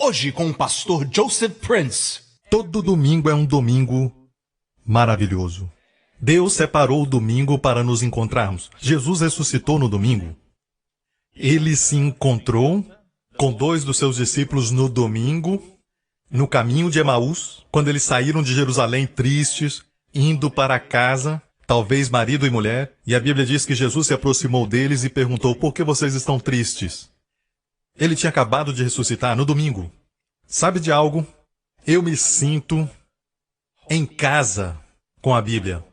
Hoje com o pastor Joseph Prince. Todo domingo é um domingo maravilhoso. Deus separou o domingo para nos encontrarmos. Jesus ressuscitou no domingo. Ele se encontrou com 2 dos seus discípulos no domingo, no caminho de Emaús, quando eles saíram de Jerusalém tristes, indo para casa, talvez marido e mulher, e a Bíblia diz que Jesus se aproximou deles e perguntou: por que vocês estão tristes? Ele tinha acabado de ressuscitar no domingo. Sabe de algo? Eu me sinto em casa com a Bíblia.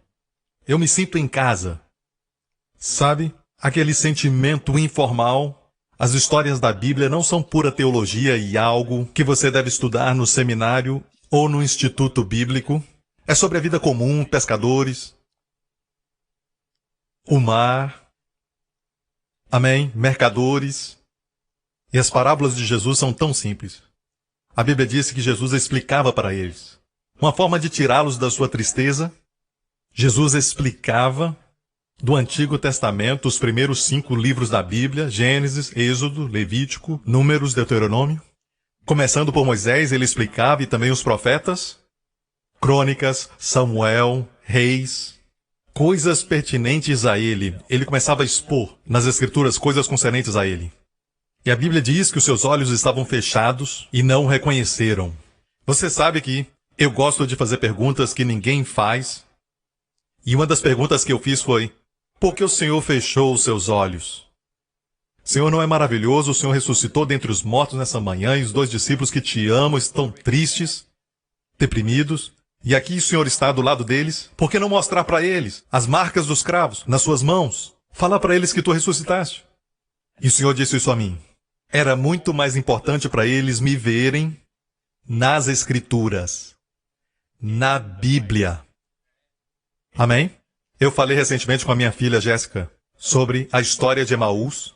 Eu me sinto em casa. Sabe? Aquele sentimento informal. As histórias da Bíblia não são pura teologia e algo que você deve estudar no seminário ou no instituto bíblico. É sobre a vida comum, pescadores, o mar, amém, mercadores. E as parábolas de Jesus são tão simples. A Bíblia diz que Jesus explicava para eles uma forma de tirá-los da sua tristeza. Jesus explicava do Antigo Testamento os primeiros 5 livros da Bíblia: Gênesis, Êxodo, Levítico, Números, Deuteronômio. Começando por Moisés, ele explicava, e também os profetas, Crônicas, Samuel, Reis, coisas pertinentes a ele. Ele começava a expor nas Escrituras coisas concernentes a ele. E a Bíblia diz que os seus olhos estavam fechados e não o reconheceram. Você sabe que eu gosto de fazer perguntas que ninguém faz. E uma das perguntas que eu fiz foi: por que o Senhor fechou os seus olhos? Senhor, não é maravilhoso? O Senhor ressuscitou dentre os mortos nessa manhã e os 2 discípulos que te amam estão tristes, deprimidos. E aqui o Senhor está do lado deles. Por que não mostrar para eles as marcas dos cravos nas suas mãos? Falar para eles que tu ressuscitaste. E o Senhor disse isso a mim. Era muito mais importante para eles me verem nas Escrituras, na Bíblia. Amém? Eu falei recentemente com a minha filha Jéssica sobre a história de Emaús.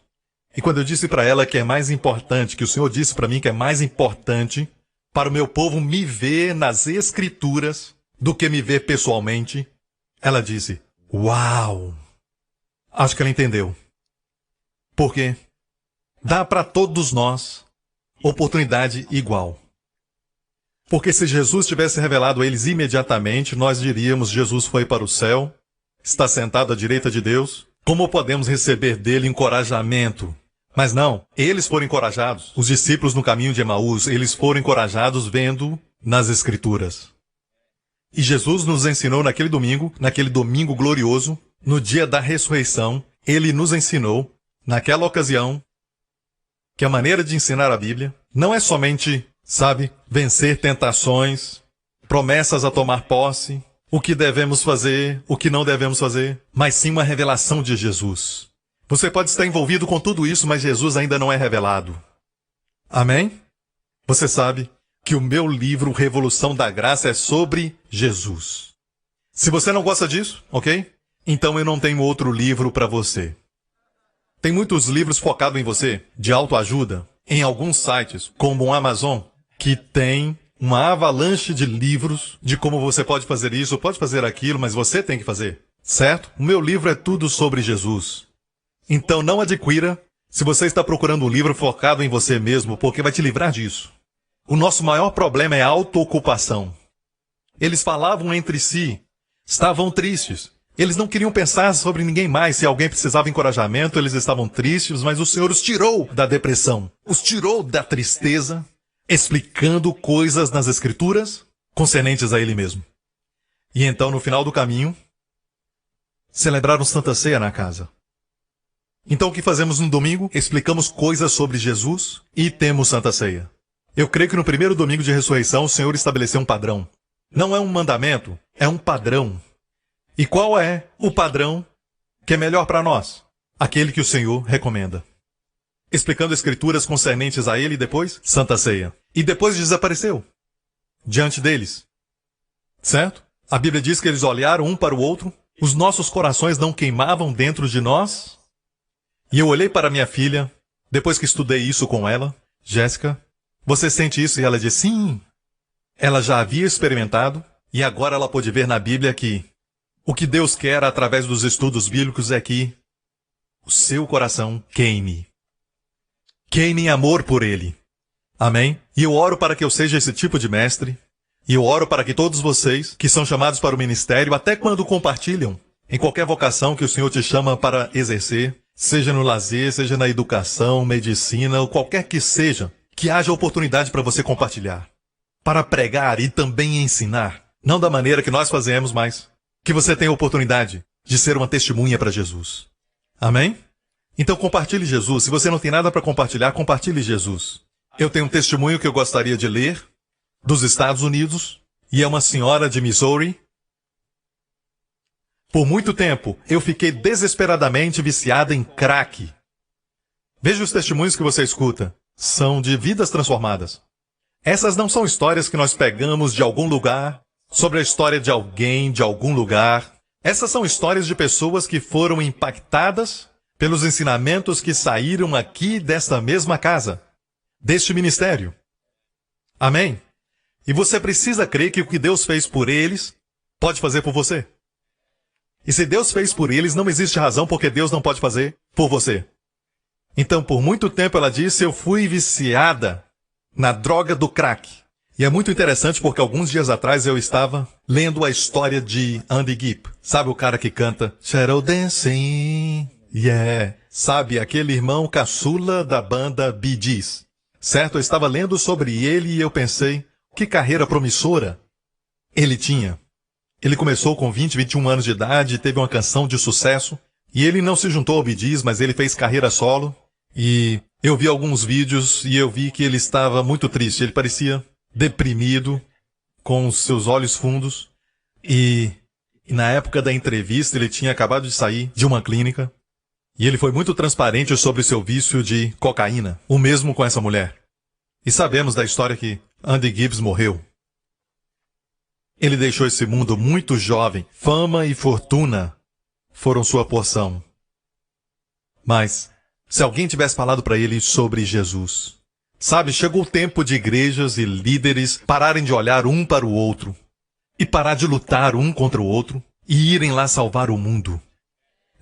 E quando eu disse para ela que é mais importante, que o Senhor disse para mim que é mais importante para o meu povo me ver nas Escrituras do que me ver pessoalmente, ela disse: uau! Acho que ela entendeu. Por quê? Dá para todos nós oportunidade igual. Porque se Jesus tivesse revelado a eles imediatamente, nós diríamos: Jesus foi para o céu, está sentado à direita de Deus. Como podemos receber dele encorajamento? Mas não, eles foram encorajados. Os discípulos no caminho de Emaús, eles foram encorajados vendo nas Escrituras. E Jesus nos ensinou naquele domingo glorioso, no dia da ressurreição, ele nos ensinou, naquela ocasião, que a maneira de ensinar a Bíblia não é somente, vencer tentações, promessas a tomar posse, o que devemos fazer, o que não devemos fazer, mas sim uma revelação de Jesus. Você pode estar envolvido com tudo isso, mas Jesus ainda não é revelado. Amém? Você sabe que o meu livro Revolução da Graça é sobre Jesus. Se você não gosta disso, ok? Então eu não tenho outro livro para você. Tem muitos livros focados em você, de autoajuda, em alguns sites, como o Amazon, que tem uma avalanche de livros de como você pode fazer isso, pode fazer aquilo, mas você tem que fazer, certo? O meu livro é tudo sobre Jesus. Então não adquira se você está procurando um livro focado em você mesmo, porque vai te livrar disso. O nosso maior problema é a autoocupação. Eles falavam entre si, estavam tristes. Eles não queriam pensar sobre ninguém mais. Se alguém precisava de encorajamento, eles estavam tristes, mas o Senhor os tirou da depressão, os tirou da tristeza, explicando coisas nas Escrituras concernentes a Ele mesmo. E então, no final do caminho, celebraram Santa Ceia na casa. Então, o que fazemos no domingo? Explicamos coisas sobre Jesus e temos Santa Ceia. Eu creio que no primeiro domingo de ressurreição, o Senhor estabeleceu um padrão. Não é um mandamento, é um padrão. E qual é o padrão que é melhor para nós? Aquele que o Senhor recomenda. Explicando escrituras concernentes a Ele e depois, Santa Ceia. E depois desapareceu diante deles. Certo? A Bíblia diz que eles olharam um para o outro, os nossos corações não queimavam dentro de nós. E eu olhei para minha filha, depois que estudei isso com ela, Jéssica, você sente isso? E ela disse sim. Ela já havia experimentado e agora ela pôde ver na Bíblia que o que Deus quer através dos estudos bíblicos é que o seu coração queime. Queime em amor por Ele. Amém? E eu oro para que eu seja esse tipo de mestre. E eu oro para que todos vocês que são chamados para o ministério, até quando compartilham, em qualquer vocação que o Senhor te chama para exercer, seja no lazer, seja na educação, medicina, ou qualquer que seja, que haja oportunidade para você compartilhar, para pregar e também ensinar, não da maneira que nós fazemos, mas que você tenha a oportunidade de ser uma testemunha para Jesus. Amém? Então compartilhe Jesus. Se você não tem nada para compartilhar, compartilhe Jesus. Eu tenho um testemunho que eu gostaria de ler, dos Estados Unidos, e é uma senhora de Missouri. Por muito tempo, eu fiquei desesperadamente viciada em crack. Veja os testemunhos que você escuta. São de vidas transformadas. Essas não são histórias que nós pegamos de algum lugar, sobre a história de alguém, de algum lugar. Essas são histórias de pessoas que foram impactadas pelos ensinamentos que saíram aqui desta mesma casa, deste ministério. Amém? E você precisa crer que o que Deus fez por eles, pode fazer por você. E se Deus fez por eles, não existe razão porque Deus não pode fazer por você. Então, por muito tempo, ela disse, eu fui viciada na droga do crack. E é muito interessante porque alguns dias atrás eu estava lendo a história de Andy Gibb. Sabe o cara que canta Shadow Dancing? Yeah. Sabe, aquele irmão caçula da banda Bee Gees. Certo? Eu estava lendo sobre ele e eu pensei, que carreira promissora ele tinha. Ele começou com 20, 21 anos de idade, teve uma canção de sucesso, e ele não se juntou ao Bee Gees, mas ele fez carreira solo, e eu vi alguns vídeos e eu vi que ele estava muito triste, ele parecia deprimido, com os seus olhos fundos, e na época da entrevista ele tinha acabado de sair de uma clínica, e ele foi muito transparente sobre seu vício de cocaína, o mesmo com essa mulher. E sabemos da história que Andy Gibbs morreu. Ele deixou esse mundo muito jovem. Fama e fortuna foram sua porção. Mas, se alguém tivesse falado para ele sobre Jesus, sabe, chegou o tempo de igrejas e líderes pararem de olhar um para o outro e parar de lutar um contra o outro e irem lá salvar o mundo.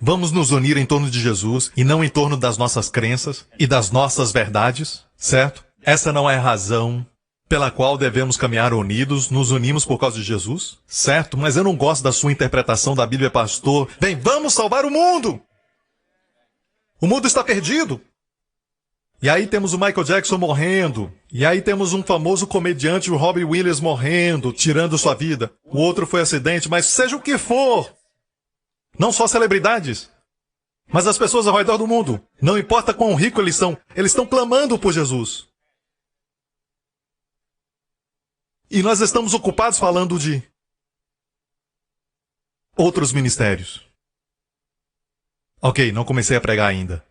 Vamos nos unir em torno de Jesus e não em torno das nossas crenças e das nossas verdades, certo? Essa não é a razão pela qual devemos caminhar unidos, nos unimos por causa de Jesus, certo? Mas eu não gosto da sua interpretação da Bíblia, pastor. Vem, vamos salvar o mundo! O mundo está perdido. E aí temos o Michael Jackson morrendo. E aí temos um famoso comediante, o Robin Williams, morrendo, tirando sua vida. O outro foi acidente, mas seja o que for. Não só celebridades, mas as pessoas ao redor do mundo. Não importa quão ricos eles estão clamando por Jesus. E nós estamos ocupados falando de outros ministérios. Ok, não comecei a pregar ainda.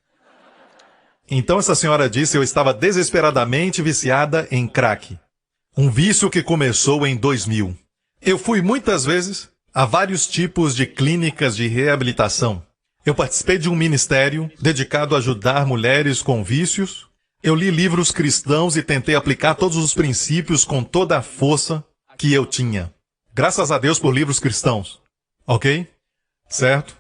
Então essa senhora disse, eu estava desesperadamente viciada em crack. Um vício que começou em 2000. Eu fui muitas vezes a vários tipos de clínicas de reabilitação. Eu participei de um ministério dedicado a ajudar mulheres com vícios. Eu li livros cristãos e tentei aplicar todos os princípios com toda a força que eu tinha. Graças a Deus por livros cristãos. Ok? Certo?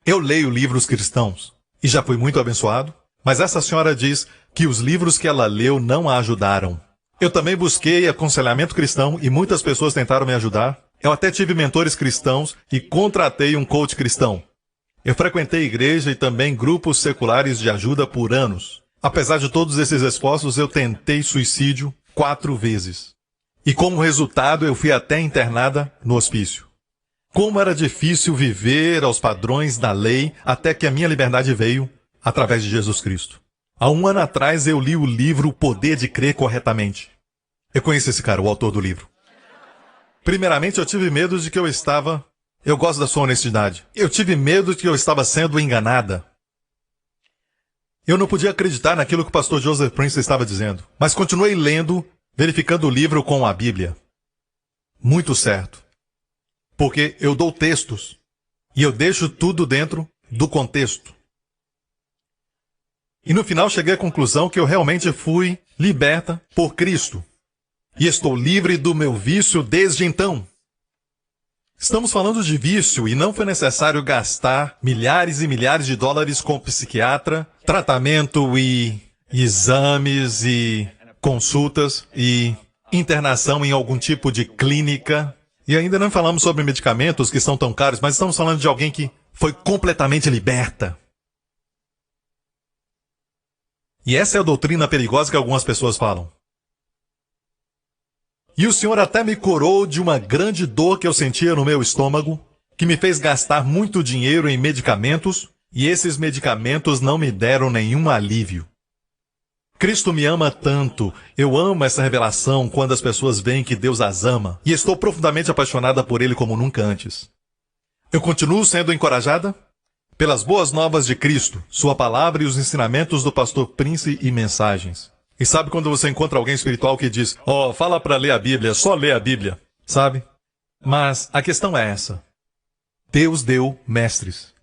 Eu leio livros cristãos e já fui muito abençoado. Mas essa senhora diz que os livros que ela leu não a ajudaram. Eu também busquei aconselhamento cristão e muitas pessoas tentaram me ajudar. Eu até tive mentores cristãos e contratei um coach cristão. Eu frequentei igreja e também grupos seculares de ajuda por anos. Apesar de todos esses esforços, eu tentei suicídio 4 vezes. E como resultado, eu fui até internada no hospício. Como era difícil viver aos padrões da lei até que a minha liberdade veio através de Jesus Cristo. Há 1 ano atrás, eu li o livro O Poder de Crer Corretamente. Eu conheço esse cara, o autor do livro. Primeiramente, eu tive medo de que eu gosto da sua honestidade. Eu tive medo de que eu estava sendo enganada. Eu não podia acreditar naquilo que o pastor Joseph Prince estava dizendo. Mas continuei lendo, verificando o livro com a Bíblia. Muito certo. Porque eu dou textos. E eu deixo tudo dentro do contexto. E no final cheguei à conclusão que eu realmente fui liberta por Cristo. E estou livre do meu vício desde então. Estamos falando de vício e não foi necessário gastar milhares e milhares de dólares com psiquiatra, tratamento e exames e consultas e internação em algum tipo de clínica. E ainda não falamos sobre medicamentos que são tão caros, mas estamos falando de alguém que foi completamente liberta. E essa é a doutrina perigosa que algumas pessoas falam. E o Senhor até me curou de uma grande dor que eu sentia no meu estômago, que me fez gastar muito dinheiro em medicamentos, e esses medicamentos não me deram nenhum alívio. Cristo me ama tanto, eu amo essa revelação quando as pessoas veem que Deus as ama, e estou profundamente apaixonada por Ele como nunca antes. Eu continuo sendo encorajada pelas boas novas de Cristo, sua palavra e os ensinamentos do pastor Prince e mensagens. E sabe quando você encontra alguém espiritual que diz, fala para ler a Bíblia, só lê a Bíblia, sabe? Mas a questão é essa. Deus deu mestres.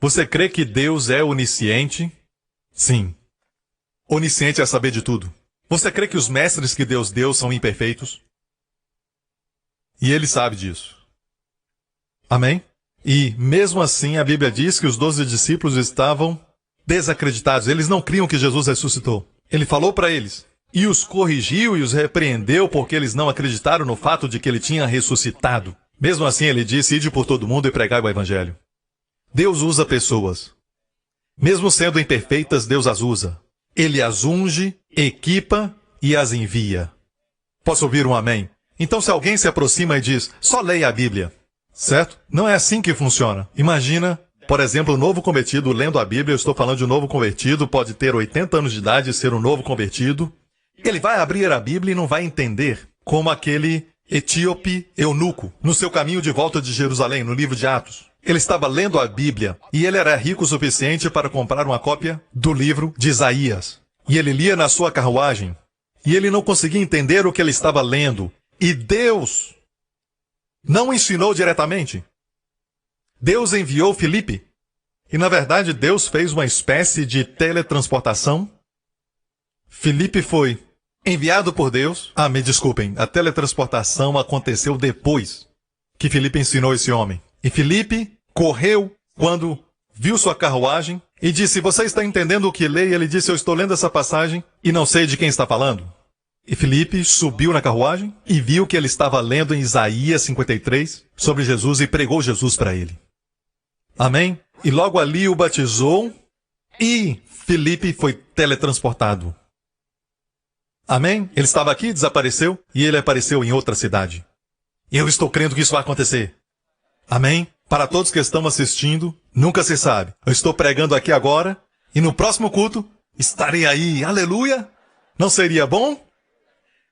Você crê que Deus é onisciente? Sim. Onisciente é saber de tudo. Você crê que os mestres que Deus deu são imperfeitos? E Ele sabe disso. Amém? E, mesmo assim, a Bíblia diz que os 12 discípulos estavam desacreditados. Eles não criam que Jesus ressuscitou. Ele falou para eles, e os corrigiu e os repreendeu porque eles não acreditaram no fato de que ele tinha ressuscitado. Mesmo assim, ele disse, ide por todo mundo e pregai o Evangelho. Deus usa pessoas. Mesmo sendo imperfeitas, Deus as usa. Ele as unge, equipa e as envia. Posso ouvir um amém? Então, se alguém se aproxima e diz, só leia a Bíblia. Certo? Não é assim que funciona. Imagina, por exemplo, o novo convertido lendo a Bíblia. Eu estou falando de um novo convertido, pode ter 80 anos de idade e ser um novo convertido. Ele vai abrir a Bíblia e não vai entender, como aquele etíope eunuco, no seu caminho de volta de Jerusalém, no livro de Atos. Ele estava lendo a Bíblia e ele era rico o suficiente para comprar uma cópia do livro de Isaías. E ele lia na sua carruagem e ele não conseguia entender o que ele estava lendo. E Deus não ensinou diretamente. Deus enviou Filipe. E na verdade Deus fez uma espécie de teletransportação. Filipe foi enviado por Deus. Me desculpem, a teletransportação aconteceu depois que Filipe ensinou esse homem. E Filipe correu quando viu sua carruagem e disse, você está entendendo o que lê? E ele disse, eu estou lendo essa passagem e não sei de quem está falando. E Filipe subiu na carruagem e viu que ele estava lendo em Isaías 53 sobre Jesus e pregou Jesus para ele. Amém? E logo ali o batizou e Filipe foi teletransportado. Amém? Ele estava aqui, desapareceu e ele apareceu em outra cidade. Eu estou crendo que isso vai acontecer. Amém? Para todos que estão assistindo, nunca se sabe. Eu estou pregando aqui agora e no próximo culto estarei aí. Aleluia! Não seria bom?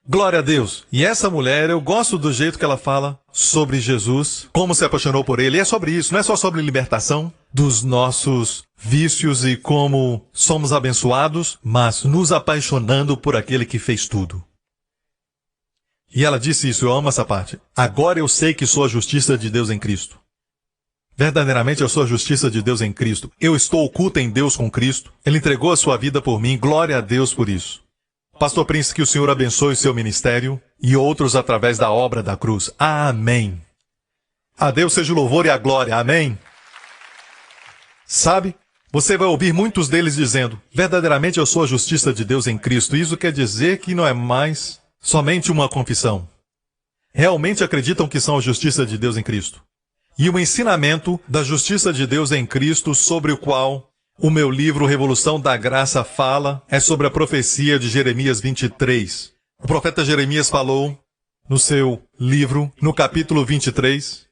Glória a Deus. E essa mulher, eu gosto do jeito que ela fala sobre Jesus, como se apaixonou por ele. E é sobre isso, não é só sobre libertação dos nossos vícios e como somos abençoados, mas nos apaixonando por aquele que fez tudo. E ela disse isso, eu amo essa parte. Agora eu sei que sou a justiça de Deus em Cristo. Verdadeiramente eu sou a justiça de Deus em Cristo. Eu estou oculta em Deus com Cristo. Ele entregou a sua vida por mim. Glória a Deus por isso. Pastor Prince, que o Senhor abençoe o seu ministério e outros através da obra da cruz. Amém. A Deus seja o louvor e a glória. Amém. Sabe, você vai ouvir muitos deles dizendo, verdadeiramente eu sou a justiça de Deus em Cristo. Isso quer dizer que não é mais somente uma confissão. Realmente acreditam que são a justiça de Deus em Cristo. E o ensinamento da justiça de Deus em Cristo, sobre o qual o meu livro Revolução da Graça fala, é sobre a profecia de Jeremias 23. O profeta Jeremias falou no seu livro, no capítulo 23,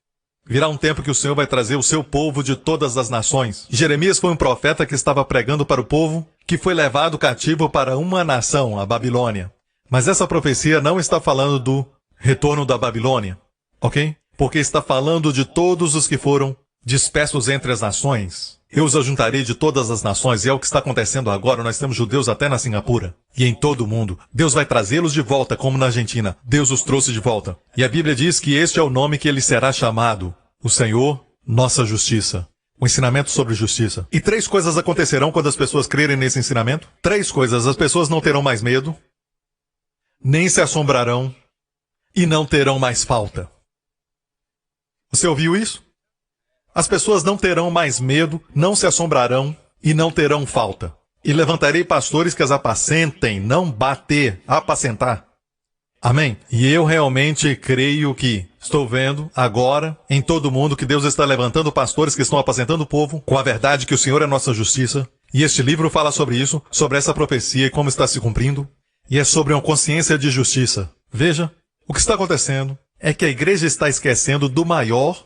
virá um tempo que o Senhor vai trazer o seu povo de todas as nações. Jeremias foi um profeta que estava pregando para o povo que foi levado cativo para uma nação, a Babilônia. Mas essa profecia não está falando do retorno da Babilônia, ok? Porque está falando de todos os que foram dispersos entre as nações. Eu os ajuntarei de todas as nações, e é o que está acontecendo agora. Nós temos judeus até na Singapura e em todo o mundo. Deus vai trazê-los de volta, como na Argentina. Deus os trouxe de volta. E a Bíblia diz que este é o nome que ele será chamado: o Senhor, nossa justiça. O ensinamento sobre justiça. E 3 coisas acontecerão quando as pessoas crerem nesse ensinamento. 3 coisas. As pessoas não terão mais medo, nem se assombrarão, e não terão mais falta. Você ouviu isso? As pessoas não terão mais medo, não se assombrarão e não terão falta. E levantarei pastores que as apacentem, não bater, apacentar. Amém? E eu realmente creio que estou vendo agora em todo mundo que Deus está levantando pastores que estão apacentando o povo com a verdade que o Senhor é nossa justiça. E este livro fala sobre isso, sobre essa profecia e como está se cumprindo. E é sobre uma consciência de justiça. Veja, o que está acontecendo é que a igreja está esquecendo do maior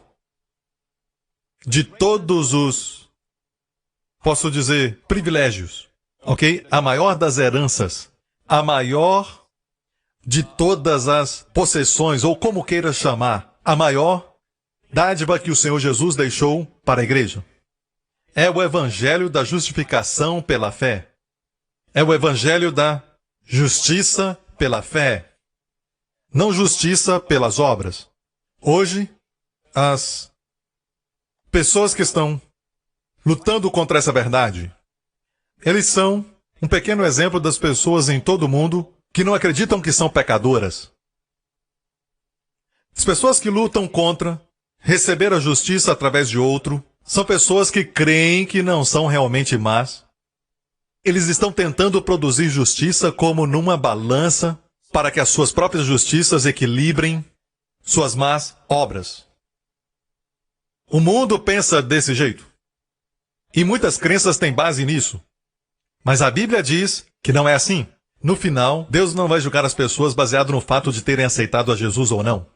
de todos os, posso dizer, privilégios. Ok? A maior das heranças. A maior de todas as possessões, ou como queira chamar, a maior dádiva que o Senhor Jesus deixou para a igreja. É o evangelho da justificação pela fé. É o evangelho da justiça pela fé. Não justiça pelas obras. Hoje, as pessoas que estão lutando contra essa verdade, eles são um pequeno exemplo das pessoas em todo o mundo que não acreditam que são pecadoras. As pessoas que lutam contra receber a justiça através de outro são pessoas que creem que não são realmente más. Eles estão tentando produzir justiça como numa balança para que as suas próprias justiças equilibrem suas más obras. O mundo pensa desse jeito. E muitas crenças têm base nisso. Mas a Bíblia diz que não é assim. No final, Deus não vai julgar as pessoas baseado no fato de terem aceitado a Jesus ou não.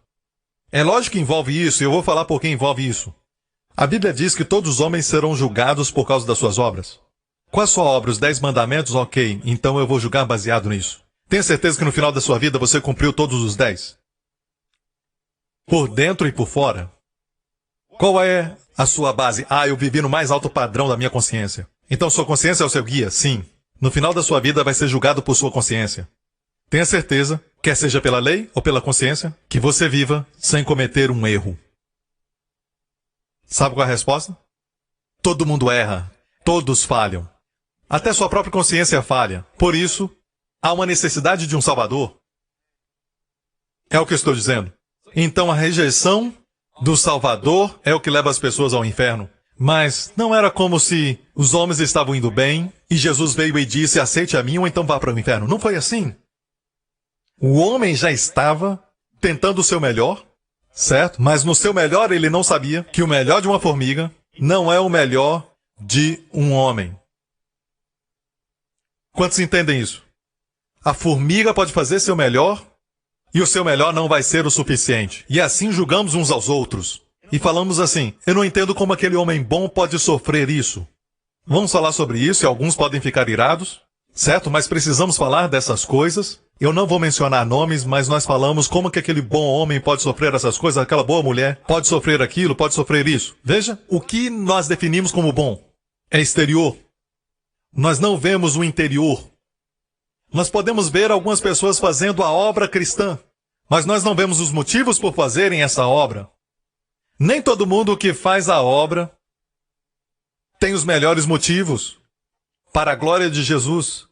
É lógico que envolve isso, e eu vou falar por que envolve isso. A Bíblia diz que todos os homens serão julgados por causa das suas obras. Qual a sua obra? Os 10 mandamentos? Ok, então eu vou julgar baseado nisso. Tenha certeza que no final da sua vida você cumpriu todos os 10? Por dentro e por fora? Qual é a sua base? Eu vivi no mais alto padrão da minha consciência. Então sua consciência é o seu guia? Sim. No final da sua vida vai ser julgado por sua consciência. Tenha certeza, quer seja pela lei ou pela consciência, que você viva sem cometer um erro. Sabe qual é a resposta? Todo mundo erra. Todos falham. Até sua própria consciência falha. Por isso, há uma necessidade de um Salvador. É o que eu estou dizendo. Então a rejeição do Salvador é o que leva as pessoas ao inferno. Mas não era como se os homens estavam indo bem e Jesus veio e disse, aceite a mim ou então vá para o inferno. Não foi assim. O homem já estava tentando o seu melhor, certo? Mas no seu melhor ele não sabia que o melhor de uma formiga não é o melhor de um homem. Quantos entendem isso? A formiga pode fazer seu melhor e o seu melhor não vai ser o suficiente. E assim julgamos uns aos outros. E falamos assim, eu não entendo como aquele homem bom pode sofrer isso. Vamos falar sobre isso e alguns podem ficar irados, certo? Mas precisamos falar dessas coisas. Eu não vou mencionar nomes, mas nós falamos como que aquele bom homem pode sofrer essas coisas, aquela boa mulher pode sofrer aquilo, pode sofrer isso. Veja, o que nós definimos como bom é exterior. Nós não vemos o interior. Nós podemos ver algumas pessoas fazendo a obra cristã, mas nós não vemos os motivos por fazerem essa obra. Nem todo mundo que faz a obra tem os melhores motivos para a glória de Jesus.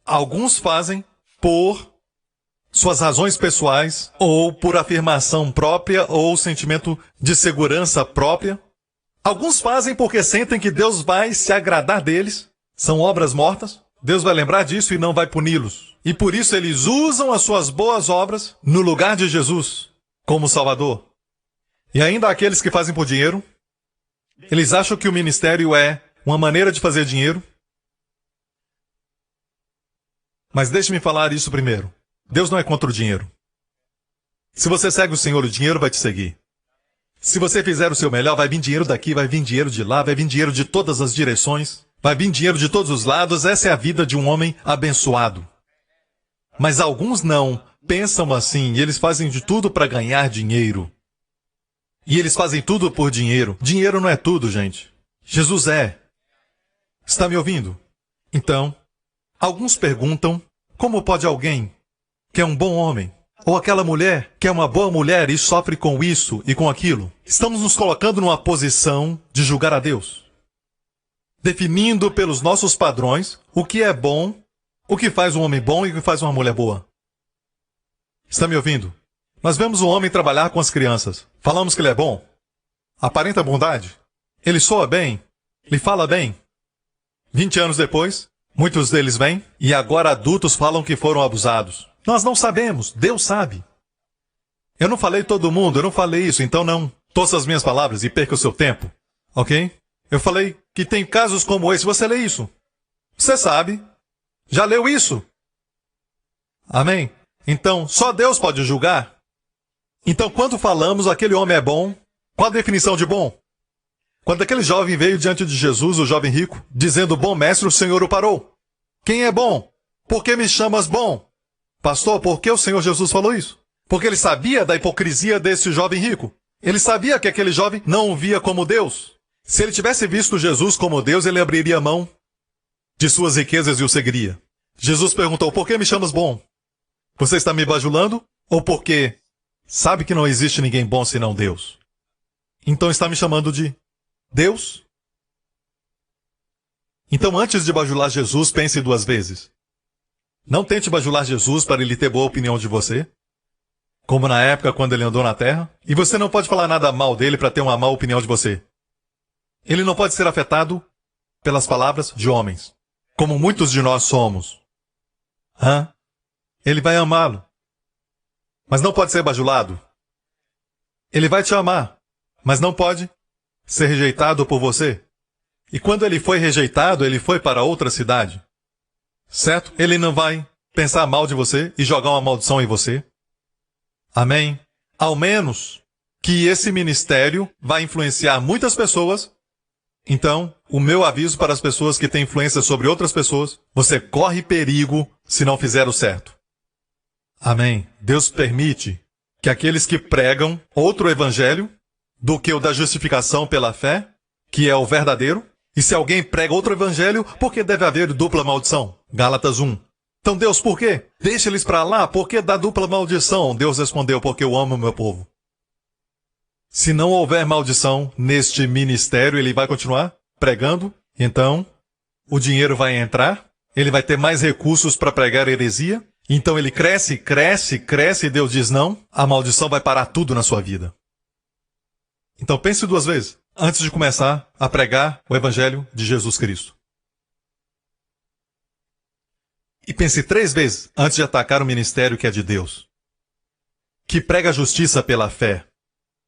Alguns fazem por suas razões pessoais, ou por afirmação própria, ou sentimento de segurança própria. Alguns fazem porque sentem que Deus vai se agradar deles. São obras mortas. Deus vai lembrar disso e não vai puni-los. E por isso eles usam as suas boas obras no lugar de Jesus como Salvador. E ainda aqueles que fazem por dinheiro, eles acham que o ministério é uma maneira de fazer dinheiro. Mas deixe-me falar isso primeiro. Deus não é contra o dinheiro. Se você segue o Senhor, o dinheiro vai te seguir. Se você fizer o seu melhor, vai vir dinheiro daqui, vai vir dinheiro de lá, vai vir dinheiro de todas as direções, vai vir dinheiro de todos os lados. Essa é a vida de um homem abençoado. Mas alguns não pensam assim e eles fazem de tudo para ganhar dinheiro. E eles fazem tudo por dinheiro. Dinheiro não é tudo, gente. Jesus é. Está me ouvindo? Então, alguns perguntam, como pode alguém que é um bom homem, ou aquela mulher que é uma boa mulher e sofre com isso e com aquilo? Estamos nos colocando numa posição de julgar a Deus. Definindo pelos nossos padrões o que é bom, o que faz um homem bom e o que faz uma mulher boa. Está me ouvindo? Nós vemos um homem trabalhar com as crianças. Falamos que ele é bom. Aparenta bondade. Ele soa bem. Ele fala bem. 20 anos depois, Muitos deles vêm e agora adultos falam que foram abusados. Nós não sabemos, Deus sabe. Eu não falei todo mundo, eu não falei isso, então não torça as minhas palavras e perca o seu tempo, ok? Eu falei que tem casos como esse, você lê isso. Você sabe, já leu isso. Amém? Então, só Deus pode julgar. Então, quando falamos aquele homem é bom, qual a definição de bom? Quando aquele jovem veio diante de Jesus, o jovem rico, dizendo, bom mestre, o Senhor o parou. Quem é bom? Por que me chamas bom? Pastor, por que o Senhor Jesus falou isso? Porque ele sabia da hipocrisia desse jovem rico. Ele sabia que aquele jovem não o via como Deus. Se ele tivesse visto Jesus como Deus, ele abriria mão de suas riquezas e o seguiria. Jesus perguntou, por que me chamas bom? Você está me bajulando? Ou porque sabe que não existe ninguém bom senão Deus? Então está me chamando de Deus? Então antes de bajular Jesus, pense duas vezes. Não tente bajular Jesus para ele ter boa opinião de você, como na época quando ele andou na terra, e você não pode falar nada mal dele para ter uma má opinião de você. Ele não pode ser afetado pelas palavras de homens, como muitos de nós somos. Ele vai amá-lo, mas não pode ser bajulado. Ele vai te amar, mas não pode ser rejeitado por você. E quando ele foi rejeitado, ele foi para outra cidade. Certo? Ele não vai pensar mal de você e jogar uma maldição em você. Amém? Ao menos que esse ministério vai influenciar muitas pessoas. Então, o meu aviso para as pessoas que têm influência sobre outras pessoas, você corre perigo se não fizer o certo. Amém? Deus permite que aqueles que pregam outro evangelho do que o da justificação pela fé, que é o verdadeiro, e se alguém prega outro evangelho, por que deve haver dupla maldição? Gálatas 1. Então Deus, por quê? Deixa eles para lá, por que dá dupla maldição? Deus respondeu, porque eu amo o meu povo. Se não houver maldição neste ministério, ele vai continuar pregando, então o dinheiro vai entrar, ele vai ter mais recursos para pregar heresia, então ele cresce, cresce, cresce, e Deus diz não, a maldição vai parar tudo na sua vida. Então pense duas vezes antes de começar a pregar o Evangelho de Jesus Cristo. E pense 3 vezes antes de atacar o ministério que é de Deus, que prega a justiça pela fé,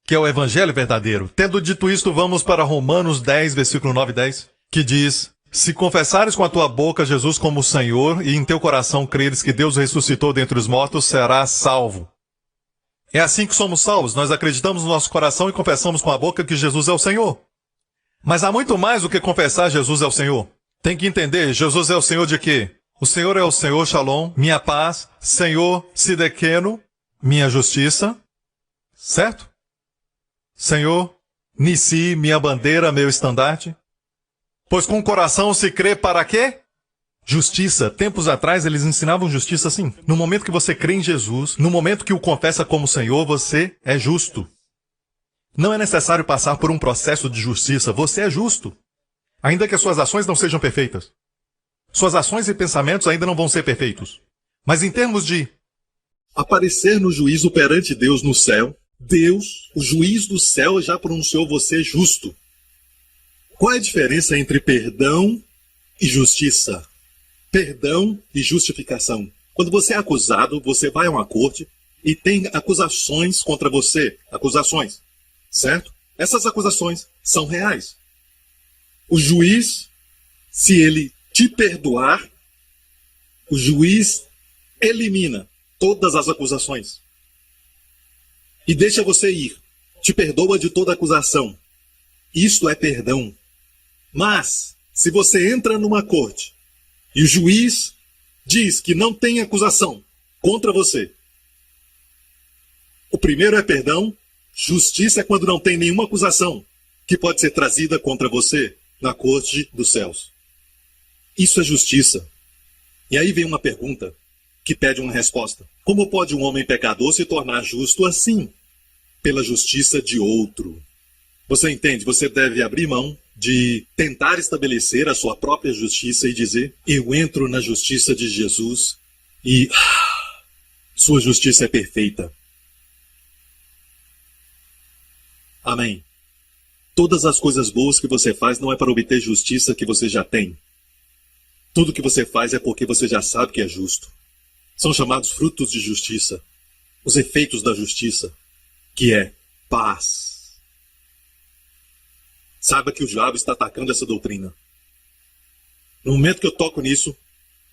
que é o Evangelho verdadeiro. Tendo dito isto, vamos para Romanos 10, versículo 9 e 10, que diz, se confessares com a tua boca Jesus como Senhor e em teu coração creres que Deus ressuscitou dentre os mortos, serás salvo. É assim que somos salvos, nós acreditamos no nosso coração e confessamos com a boca que Jesus é o Senhor. Mas há muito mais do que confessar Jesus é o Senhor. Tem que entender, Jesus é o Senhor de quê? O Senhor é o Senhor Shalom, minha paz, Senhor Sidequeno, minha justiça, certo? Senhor Nissi, minha bandeira, meu estandarte. Pois com o coração se crê para quê? Justiça. Tempos atrás eles ensinavam justiça assim. No momento que você crê em Jesus, no momento que o confessa como Senhor, você é justo. Não é necessário passar por um processo de justiça, você é justo. Ainda que as suas ações não sejam perfeitas. Suas ações e pensamentos ainda não vão ser perfeitos. Mas em termos de aparecer no juízo perante Deus no céu, Deus, o juiz do céu, já pronunciou você justo. Qual é a diferença entre perdão e justiça? Perdão e justificação. Quando você é acusado, você vai a uma corte e tem acusações contra você. Acusações, certo? Essas acusações são reais. O juiz, se ele te perdoar, o juiz elimina todas as acusações e deixa você ir. Te perdoa de toda acusação. Isto é perdão. Mas, se você entra numa corte e o juiz diz que não tem acusação contra você, o primeiro é perdão, justiça é quando não tem nenhuma acusação que pode ser trazida contra você na corte dos céus. Isso é justiça. E aí vem uma pergunta que pede uma resposta. Como pode um homem pecador se tornar justo assim? Pela justiça de outro. Você entende? Você deve abrir mão de tentar estabelecer a sua própria justiça e dizer, eu entro na justiça de Jesus e sua justiça é perfeita. Amém. Todas as coisas boas que você faz não é para obter justiça que você já tem. Tudo que você faz é porque você já sabe que é justo. São chamados frutos de justiça, os efeitos da justiça, que é paz. Saiba que o diabo está atacando essa doutrina. No momento que eu toco nisso,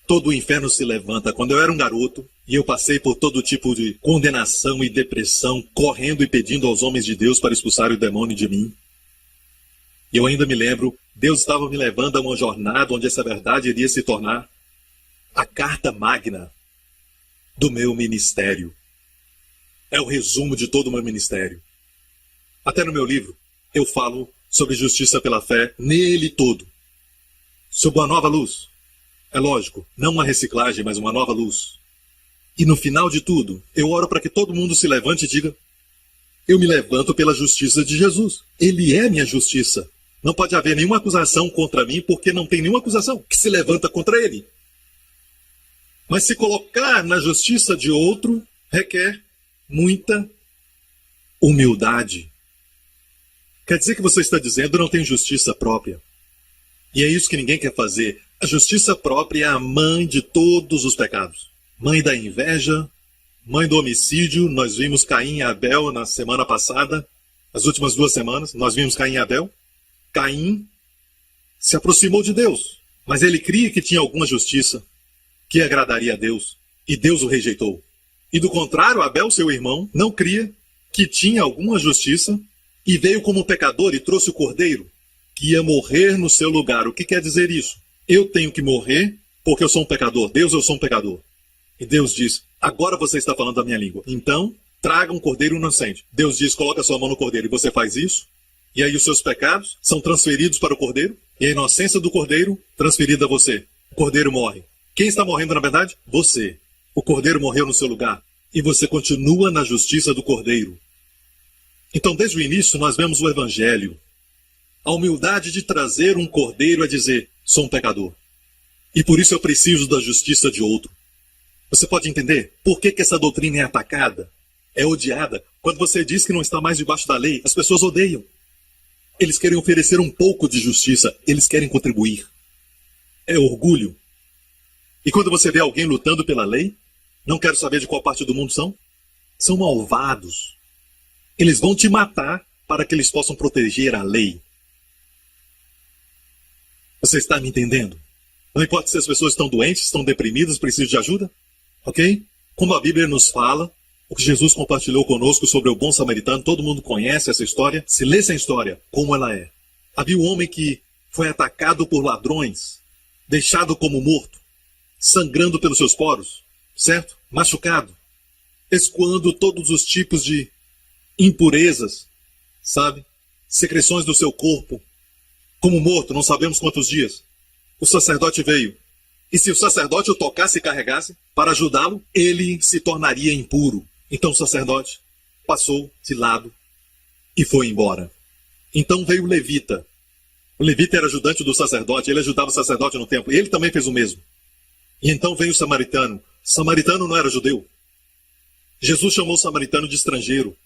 todo o inferno se levanta. Quando eu era um garoto e eu passei por todo tipo de condenação e depressão, correndo e pedindo aos homens de Deus para expulsar o demônio de mim. E eu ainda me lembro, Deus estava me levando a uma jornada onde essa verdade iria se tornar a carta magna do meu ministério. É o resumo de todo o meu ministério. Até no meu livro, eu falo sobre justiça pela fé nele todo. Sob uma nova luz. É lógico, não uma reciclagem, mas uma nova luz. E no final de tudo, eu oro para que todo mundo se levante e diga: eu me levanto pela justiça de Jesus. Ele é minha justiça. Não pode haver nenhuma acusação contra mim, porque não tem nenhuma acusação que se levanta contra ele. Mas se colocar na justiça de outro requer muita humildade. Quer dizer que você está dizendo: eu não tenho justiça própria. E é isso que ninguém quer fazer. A justiça própria é a mãe de todos os pecados. Mãe da inveja, mãe do homicídio. Nós vimos Caim e Abel na semana passada, as últimas 2 semanas, nós vimos Caim e Abel. Caim se aproximou de Deus, mas ele cria que tinha alguma justiça que agradaria a Deus, e Deus o rejeitou. E do contrário, Abel, seu irmão, não cria que tinha alguma justiça e veio como pecador e trouxe o cordeiro que ia morrer no seu lugar. O que quer dizer isso? Eu tenho que morrer porque eu sou um pecador. Deus, eu sou um pecador. E Deus diz: agora você está falando a minha língua. Então, traga um cordeiro inocente. Deus diz: coloca a sua mão no cordeiro. E você faz isso. E aí os seus pecados são transferidos para o cordeiro. E a inocência do cordeiro transferida a você. O cordeiro morre. Quem está morrendo, na verdade? Você. O cordeiro morreu no seu lugar. E você continua na justiça do cordeiro. Então, desde o início, nós vemos o evangelho. A humildade de trazer um cordeiro é dizer: sou um pecador. E por isso eu preciso da justiça de outro. Você pode entender por que essa doutrina é atacada? É odiada. Quando você diz que não está mais debaixo da lei, as pessoas odeiam. Eles querem oferecer um pouco de justiça. Eles querem contribuir. É orgulho. E quando você vê alguém lutando pela lei, não quero saber de qual parte do mundo são. São malvados. Eles vão te matar para que eles possam proteger a lei. Você está me entendendo? Não importa se as pessoas estão doentes, estão deprimidas, precisam de ajuda. Ok? Como a Bíblia nos fala, o que Jesus compartilhou conosco sobre o bom samaritano, todo mundo conhece essa história. Se lê essa história, como ela é. Havia um homem que foi atacado por ladrões, deixado como morto, sangrando pelos seus poros, certo? Machucado, escoando todos os tipos de impurezas, sabe? Secreções do seu corpo, como morto, não sabemos quantos dias. O sacerdote veio. E se o sacerdote o tocasse e carregasse para ajudá-lo, ele se tornaria impuro. Então o sacerdote passou de lado e foi embora. Então veio o levita. O levita era ajudante do sacerdote, ele ajudava o sacerdote no templo. E ele também fez o mesmo. E então veio o samaritano. O samaritano não era judeu. Jesus chamou o samaritano de estrangeiro.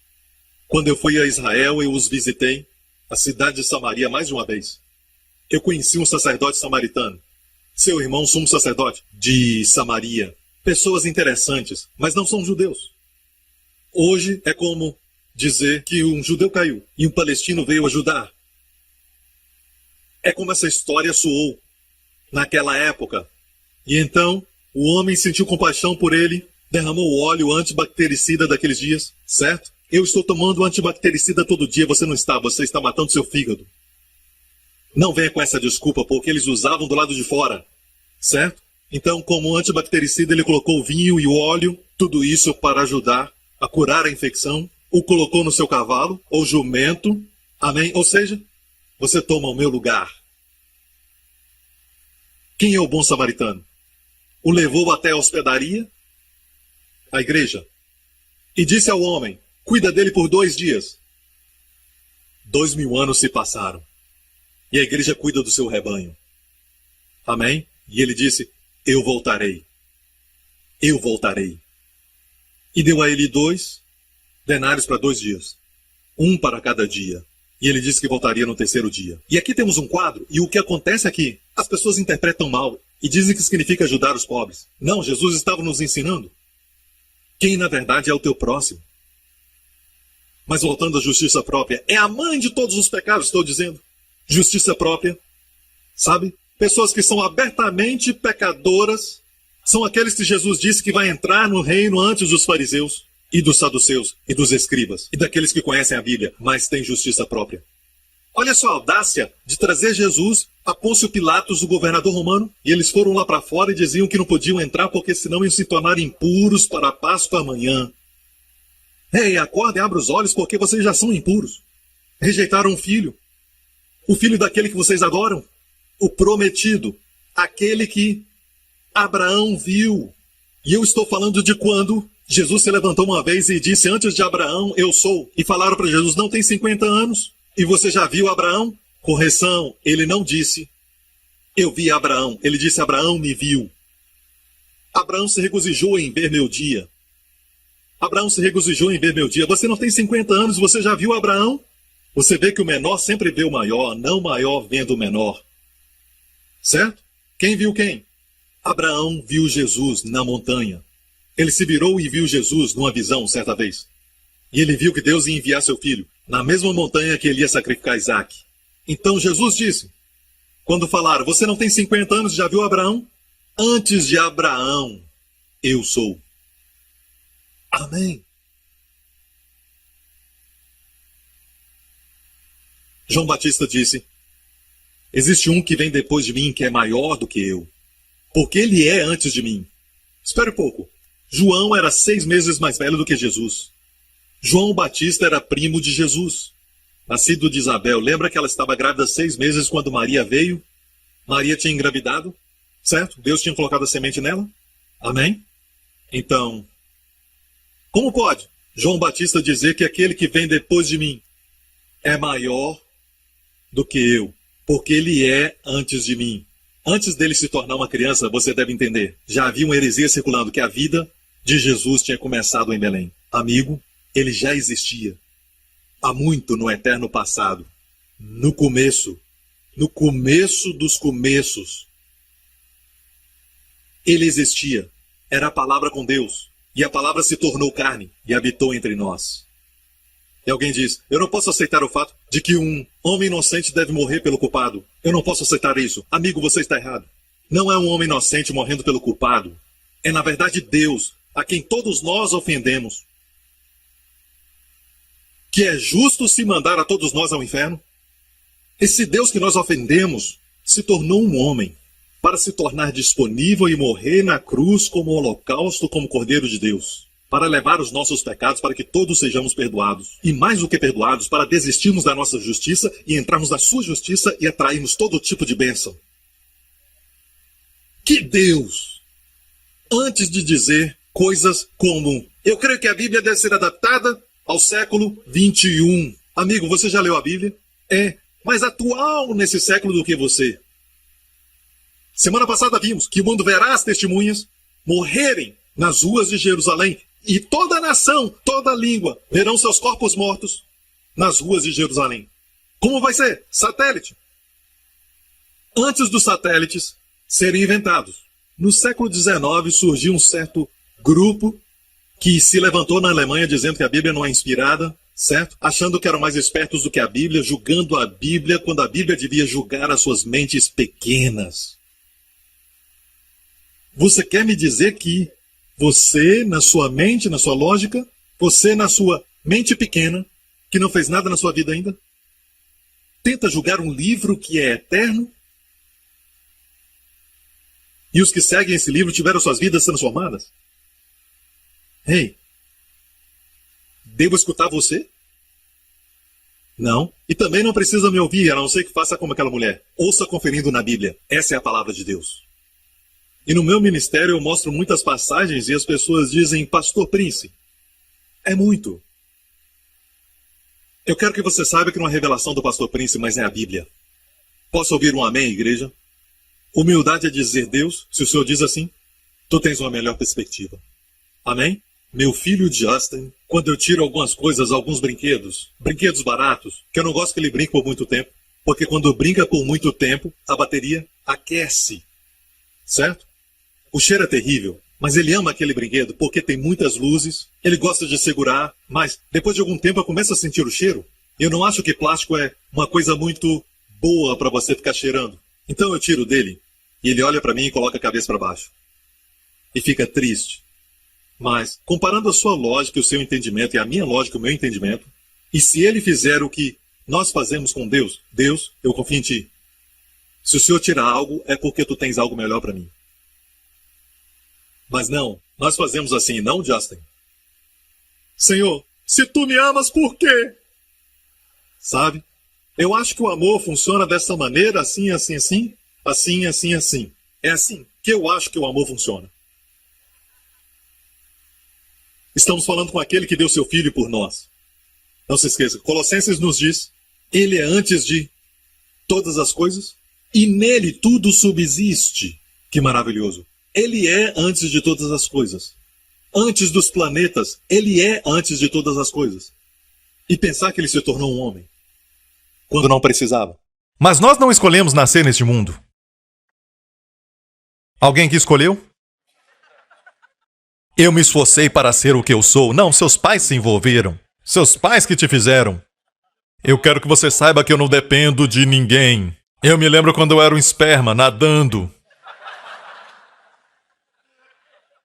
Quando eu fui a Israel, eu os visitei, a cidade de Samaria, mais de uma vez. Eu conheci um sacerdote samaritano. Seu irmão, sumo sacerdote de Samaria. Pessoas interessantes, mas não são judeus. Hoje é como dizer que um judeu caiu e um palestino veio ajudar. É como essa história soou naquela época. E então o homem sentiu compaixão por ele, derramou o óleo antibactericida daqueles dias, certo? Eu estou tomando antibactericida todo dia, você não está, você está matando seu fígado. Não venha com essa desculpa, porque eles usavam do lado de fora, certo? Então, como antibactericida, ele colocou o vinho e o óleo, tudo isso para ajudar a curar a infecção, o colocou no seu cavalo, ou jumento, amém? Ou seja, você toma o meu lugar. Quem é o bom samaritano? O levou até a hospedaria, a igreja, e disse ao homem: cuida dele por 2 dias. 2000 anos se passaram. E a igreja cuida do seu rebanho. Amém? E ele disse: eu voltarei. Eu voltarei. E deu a ele 2 denários para 2 dias. 1 para cada dia. E ele disse que voltaria no 3º dia. E aqui temos um quadro, e o que acontece aqui? As pessoas interpretam mal. e dizem que significa ajudar os pobres. Não, Jesus estava nos ensinando quem na verdade é o teu próximo. Mas voltando à justiça própria, é a mãe de todos os pecados, estou dizendo. Justiça própria, sabe? Pessoas que são abertamente pecadoras, são aqueles que Jesus disse que vai entrar no reino antes dos fariseus, e dos saduceus, e dos escribas, e daqueles que conhecem a Bíblia, mas têm justiça própria. Olha só a audácia de trazer Jesus a Pôncio Pilatos, o governador romano, e eles foram lá para fora e diziam que não podiam entrar porque senão iam se tornar impuros para a Páscoa amanhã. Ei, acordem, abra os olhos porque vocês já são impuros. Rejeitaram o filho daquele que vocês adoram, o prometido, aquele que Abraão viu. E eu estou falando de quando Jesus se levantou uma vez e disse, antes de Abraão, eu sou. E falaram para Jesus, não tem 50 anos. E você já viu Abraão? Correção, ele não disse, eu vi Abraão. Ele disse, Abraão me viu. Abraão se regozijou em ver meu dia. Abraão se regozijou em ver meu dia. Você não tem 50 anos, você já viu Abraão? Você vê que o menor sempre vê o maior, não o maior vendo o menor. Certo? Quem viu quem? Abraão viu Jesus na montanha. Ele se virou e viu Jesus numa visão certa vez. E ele viu que Deus ia enviar seu filho na mesma montanha que ele ia sacrificar Isaac. Então Jesus disse, quando falaram, você não tem 50 anos, já viu Abraão? Antes de Abraão, eu sou. Amém. João Batista disse, existe um que vem depois de mim que é maior do que eu, porque ele é antes de mim. Espere um pouco. João era 6 meses mais velho do que Jesus. João Batista era primo de Jesus, nascido de Isabel. Lembra que ela estava grávida 6 meses quando Maria veio? Maria tinha engravidado, certo? Deus tinha colocado a semente nela. Amém? Então, como pode João Batista dizer que aquele que vem depois de mim é maior do que eu? Porque ele é antes de mim. Antes dele se tornar uma criança, você deve entender, já havia uma heresia circulando que a vida de Jesus tinha começado em Belém. Amigo, ele já existia há muito no eterno passado, no começo dos começos. Ele existia, era a palavra com Deus, e a palavra se tornou carne e habitou entre nós. E alguém diz, eu não posso aceitar o fato de que um homem inocente deve morrer pelo culpado. Eu não posso aceitar isso. Amigo, você está errado. Não é um homem inocente morrendo pelo culpado. É, na verdade, Deus, a quem todos nós ofendemos, que é justo se mandar a todos nós ao inferno. Esse Deus que nós ofendemos se tornou um homem para se tornar disponível e morrer na cruz como holocausto, como Cordeiro de Deus, para levar os nossos pecados, para que todos sejamos perdoados. E mais do que perdoados, para desistirmos da nossa justiça e entrarmos na sua justiça e atrairmos todo tipo de bênção. Que Deus, antes de dizer coisas como, eu creio que a Bíblia deve ser adaptada ao século 21. Amigo, você já leu a Bíblia? É mais atual nesse século do que você. Semana passada vimos que o mundo verá as testemunhas morrerem nas ruas de Jerusalém. E toda a nação, toda a língua, verão seus corpos mortos nas ruas de Jerusalém. Como vai ser? Satélite. Antes dos satélites serem inventados, no século XIX surgiu um certo grupo que se levantou na Alemanha dizendo que a Bíblia não é inspirada, certo? Achando que eram mais espertos do que a Bíblia, julgando a Bíblia quando a Bíblia devia julgar as suas mentes pequenas. Você quer me dizer que você, na sua mente, na sua lógica, você, na sua mente pequena, que não fez nada na sua vida ainda, tenta julgar um livro que é eterno? E os que seguem esse livro tiveram suas vidas transformadas? Ei, devo escutar você? Não. E também não precisa me ouvir, a não ser que faça como aquela mulher. Ouça conferindo na Bíblia. Essa é a palavra de Deus. E no meu ministério eu mostro muitas passagens e as pessoas dizem, Pastor Prince, é muito. Eu quero que você saiba que não é revelação do Pastor Prince, mas é a Bíblia. Posso ouvir um amém, igreja? Humildade é dizer, Deus, se o Senhor diz assim, tu tens uma melhor perspectiva. Amém? Meu filho Justin, quando eu tiro algumas coisas, alguns brinquedos baratos, que eu não gosto que ele brinque por muito tempo, porque quando brinca por muito tempo, a bateria aquece. certo? O cheiro é terrível, mas ele ama aquele brinquedo porque tem muitas luzes, ele gosta de segurar, mas depois de algum tempo eu começo a sentir o cheiro. Eu não acho que plástico é uma coisa muito boa para você ficar cheirando. Então eu tiro dele e ele olha para mim e coloca a cabeça para baixo. E fica triste. Mas, comparando a sua lógica e o seu entendimento e a minha lógica e o meu entendimento, e se ele fizer o que nós fazemos com Deus, Deus, eu confio em ti. Se o Senhor tirar algo, é porque tu tens algo melhor para mim. Mas não, nós fazemos assim, não, Justin? Senhor, se tu me amas, por quê? Sabe? Eu acho que o amor funciona dessa maneira, assim, assim, assim, assim, assim, assim. É assim que eu acho que o amor funciona. Estamos falando com aquele que deu seu filho por nós. Não se esqueça, Colossenses nos diz, ele é antes de todas as coisas e nele tudo subsiste. Que maravilhoso. Ele é antes de todas as coisas. Antes dos planetas, ele é antes de todas as coisas. E pensar que ele se tornou um homem quando não precisava. Mas nós não escolhemos nascer neste mundo. Alguém que escolheu? Eu me esforcei para ser o que eu sou. Não, seus pais se envolveram. Seus pais que te fizeram. Eu quero que você saiba que eu não dependo de ninguém. Eu me lembro quando eu era um esperma, nadando.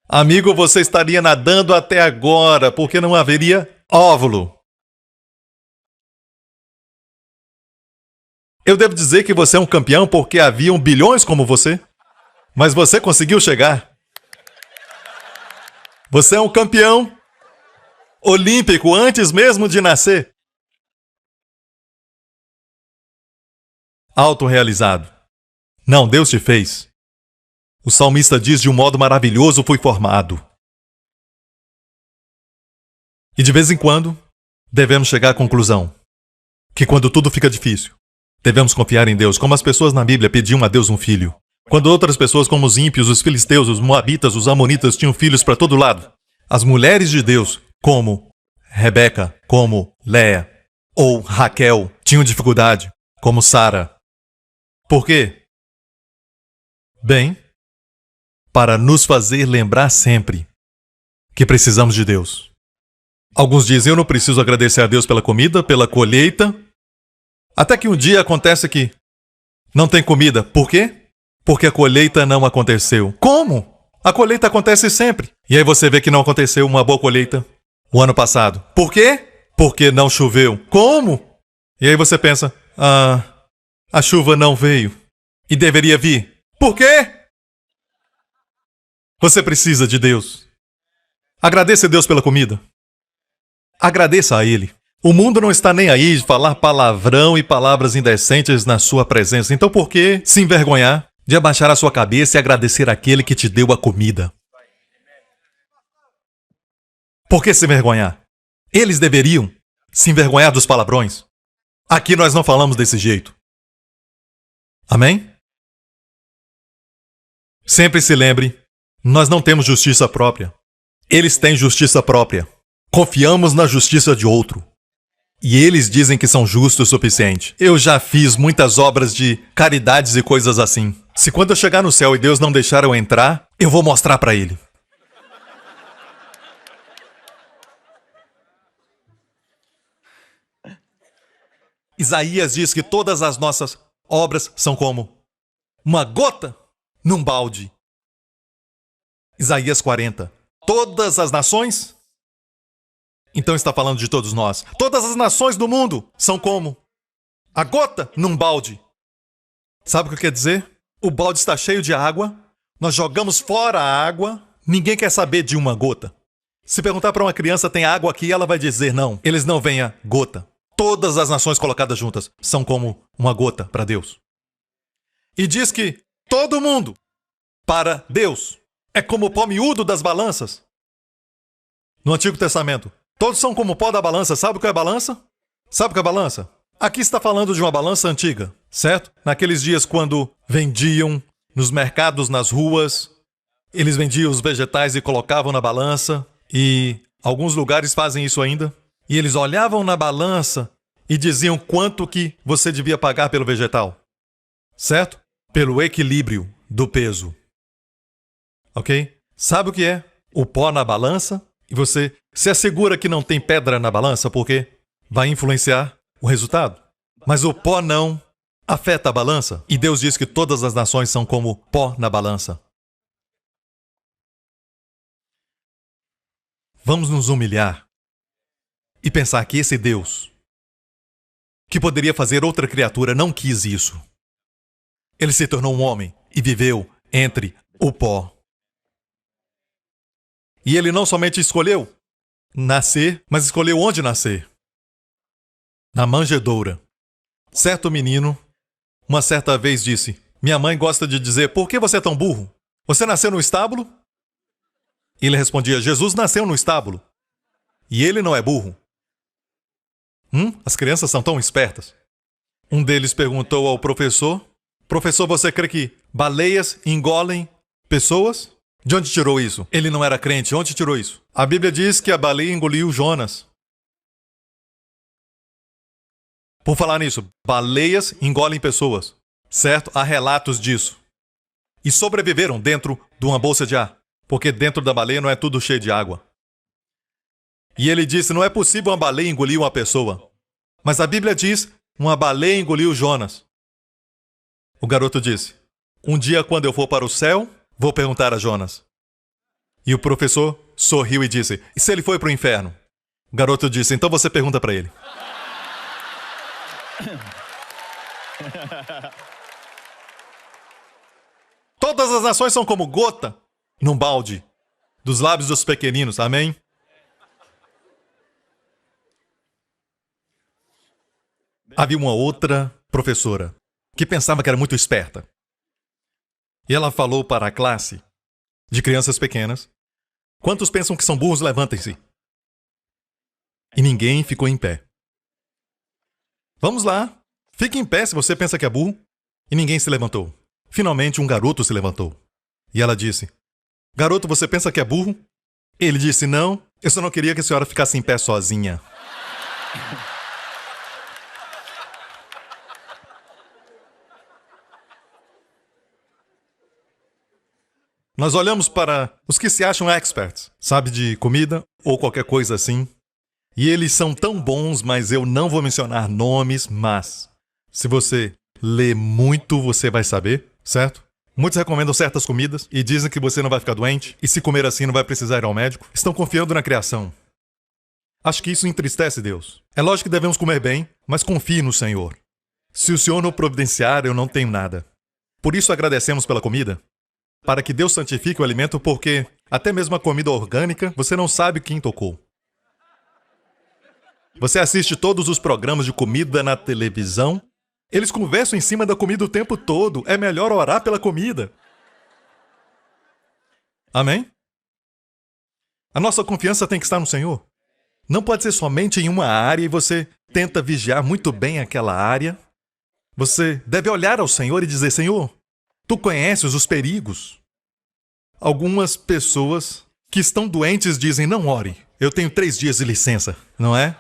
Amigo, você estaria nadando até agora, porque não haveria óvulo. Eu devo dizer que você é um campeão porque haviam bilhões como você. Mas você conseguiu chegar. Você é um campeão olímpico antes mesmo de nascer. Autorrealizado. Não, Deus te fez. O salmista diz de um modo maravilhoso fui formado. E de vez em quando, devemos chegar à conclusão que quando tudo fica difícil, devemos confiar em Deus, como as pessoas na Bíblia pediam a Deus um filho. Quando outras pessoas como os ímpios, os filisteus, os moabitas, os amonitas tinham filhos para todo lado, as mulheres de Deus, como Rebeca, como Léa ou Raquel, tinham dificuldade, como Sara. Por quê? Bem, para nos fazer lembrar sempre que precisamos de Deus. Alguns dizem, eu não preciso agradecer a Deus pela comida, pela colheita, até que um dia acontece que não tem comida. Por quê? Porque a colheita não aconteceu. Como? A colheita acontece sempre. E aí você vê que não aconteceu uma boa colheita o ano passado. Por quê? Porque não choveu. Como? E aí você pensa, a chuva não veio. E deveria vir. Por quê? Você precisa de Deus. Agradeça a Deus pela comida. Agradeça a Ele. O mundo não está nem aí de falar palavrão e palavras indecentes na sua presença. Então por que se envergonhar de abaixar a sua cabeça e agradecer àquele que te deu a comida? Por que se envergonhar? Eles deveriam se envergonhar dos palavrões. Aqui nós não falamos desse jeito. Amém? Sempre se lembre, nós não temos justiça própria. Eles têm justiça própria. Confiamos na justiça de outro. E eles dizem que são justos o suficiente. Eu já fiz muitas obras de caridades e coisas assim. Se quando eu chegar no céu e Deus não deixar eu entrar, eu vou mostrar para Ele. Isaías diz que todas as nossas obras são como uma gota num balde. Isaías 40. Todas as nações... Então está falando de todos nós. Todas as nações do mundo são como a gota num balde. Sabe o que quer dizer? O balde está cheio de água, nós jogamos fora a água, ninguém quer saber de uma gota. Se perguntar para uma criança, tem água aqui, ela vai dizer não. Eles não veem a gota. Todas as nações colocadas juntas são como uma gota para Deus. E diz que todo mundo, para Deus, é como o pó miúdo das balanças. No Antigo Testamento. Todos são como o pó da balança. Sabe o que é balança? Sabe o que é balança? Aqui está falando de uma balança antiga, certo? Naqueles dias quando vendiam nos mercados, nas ruas, eles vendiam os vegetais e colocavam na balança. E alguns lugares fazem isso ainda. E eles olhavam na balança e diziam quanto que você devia pagar pelo vegetal. Certo? Pelo equilíbrio do peso. Ok? Sabe o que é? O pó na balança. E você se assegura que não tem pedra na balança, porque vai influenciar o resultado. Mas o pó não afeta a balança. E Deus diz que todas as nações são como pó na balança. Vamos nos humilhar e pensar que esse Deus, que poderia fazer outra criatura, não quis isso. Ele se tornou um homem e viveu entre o pó. E ele não somente escolheu nascer, mas escolheu onde nascer. Na manjedoura. Certo menino, uma certa vez disse: minha mãe gosta de dizer, por que você é tão burro? Você nasceu no estábulo? E ele respondia, Jesus nasceu no estábulo. E ele não é burro. As crianças são tão espertas. Um deles perguntou ao professor, professor, você crê que baleias engolem pessoas? De onde tirou isso? Ele não era crente, onde tirou isso? A Bíblia diz que a baleia engoliu Jonas. Por falar nisso, baleias engolem pessoas, certo? Há relatos disso. E sobreviveram dentro de uma bolsa de ar, porque dentro da baleia não é tudo cheio de água. E ele disse, não é possível uma baleia engolir uma pessoa. Mas a Bíblia diz, uma baleia engoliu Jonas. O garoto disse, um dia quando eu for para o céu, vou perguntar a Jonas. E o professor sorriu e disse, e se ele foi para o inferno? O garoto disse, então você pergunta para ele. Todas as nações são como gota num balde dos lábios dos pequeninos, amém? Havia uma outra professora que pensava que era muito esperta. E ela falou para a classe de crianças pequenas, quantos pensam que são burros, levantem-se. E ninguém ficou em pé. Vamos lá, fique em pé se você pensa que é burro. E ninguém se levantou. Finalmente um garoto se levantou. E ela disse, garoto, você pensa que é burro? Ele disse, não, eu só não queria que a senhora ficasse em pé sozinha. Nós olhamos para os que se acham experts, sabe, de comida ou qualquer coisa assim. E eles são tão bons, mas eu não vou mencionar nomes, mas se você lê muito, você vai saber, certo? Muitos recomendam certas comidas e dizem que você não vai ficar doente, e se comer assim não vai precisar ir ao médico. Estão confiando na criação. Acho que isso entristece Deus. É lógico que devemos comer bem, mas confie no Senhor. Se o Senhor não providenciar, eu não tenho nada. Por isso agradecemos pela comida, para que Deus santifique o alimento, porque até mesmo a comida orgânica, você não sabe quem tocou. Você assiste todos os programas de comida na televisão, eles conversam em cima da comida o tempo todo. É melhor orar pela comida. Amém? A nossa confiança tem que estar no Senhor. Não pode ser somente em uma área e você tenta vigiar muito bem aquela área. Você deve olhar ao Senhor e dizer, Senhor, Tu conheces os perigos. Algumas pessoas que estão doentes dizem, não ore, eu tenho 3 dias de licença, não é?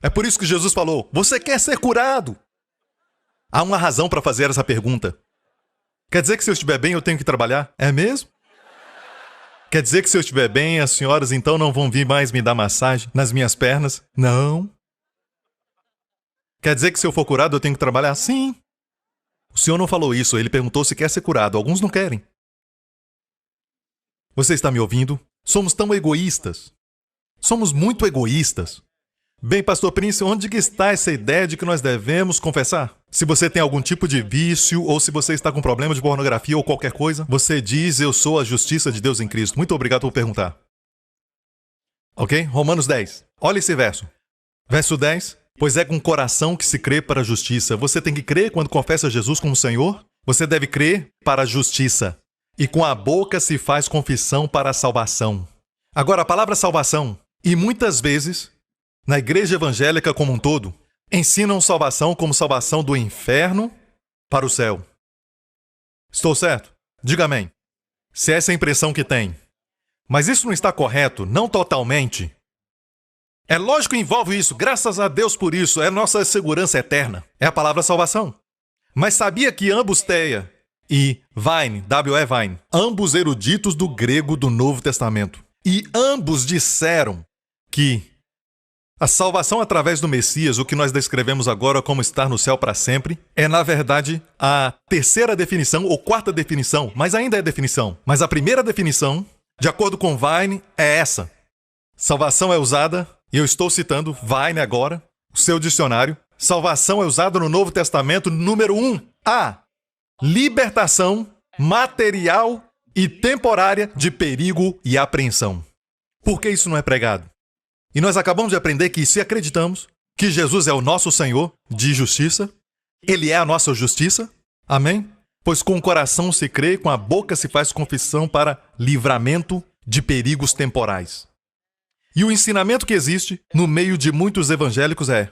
É por isso que Jesus falou, você quer ser curado? Há uma razão para fazer essa pergunta. Quer dizer que se eu estiver bem, eu tenho que trabalhar? É mesmo? Quer dizer que se eu estiver bem, as senhoras então não vão vir mais me dar massagem nas minhas pernas? Não. Quer dizer que se eu for curado, eu tenho que trabalhar? Sim. O Senhor não falou isso, Ele perguntou se quer ser curado. Alguns não querem. Você está me ouvindo? Somos tão egoístas. Somos muito egoístas. Bem, Pastor Prince, onde está essa ideia de que nós devemos confessar? Se você tem algum tipo de vício, ou se você está com problema de pornografia ou qualquer coisa, você diz, eu sou a justiça de Deus em Cristo. Muito obrigado por perguntar. Ok? Romanos 10. Olha esse verso. Verso 10. Pois é com o coração que se crê para a justiça. Você tem que crer quando confessa Jesus como Senhor? Você deve crer para a justiça. E com a boca se faz confissão para a salvação. Agora, a palavra salvação, e muitas vezes, na igreja evangélica como um todo, ensinam salvação como salvação do inferno para o céu. Estou certo? Diga amém. Se essa é a impressão que tem. Mas isso não está correto, não totalmente. É lógico que envolve isso, graças a Deus por isso, é nossa segurança eterna. É a palavra salvação. Mas sabia que ambusteia e Vine, W.E. Vine, ambos eruditos do grego do Novo Testamento. E ambos disseram que a salvação através do Messias, o que nós descrevemos agora como estar no céu para sempre, é na verdade a terceira definição ou quarta definição, mas ainda é definição. Mas a primeira definição, de acordo com Vine, é essa. Salvação é usada, e eu estou citando Vine agora, o seu dicionário. Salvação é usada no Novo Testamento, número 1, a libertação material e temporária de perigo e apreensão. Por que isso não é pregado? E nós acabamos de aprender que se acreditamos que Jesus é o nosso Senhor de justiça, Ele é a nossa justiça, amém? Pois com o coração se crê, com a boca se faz confissão para livramento de perigos temporais. E o ensinamento que existe no meio de muitos evangélicos é: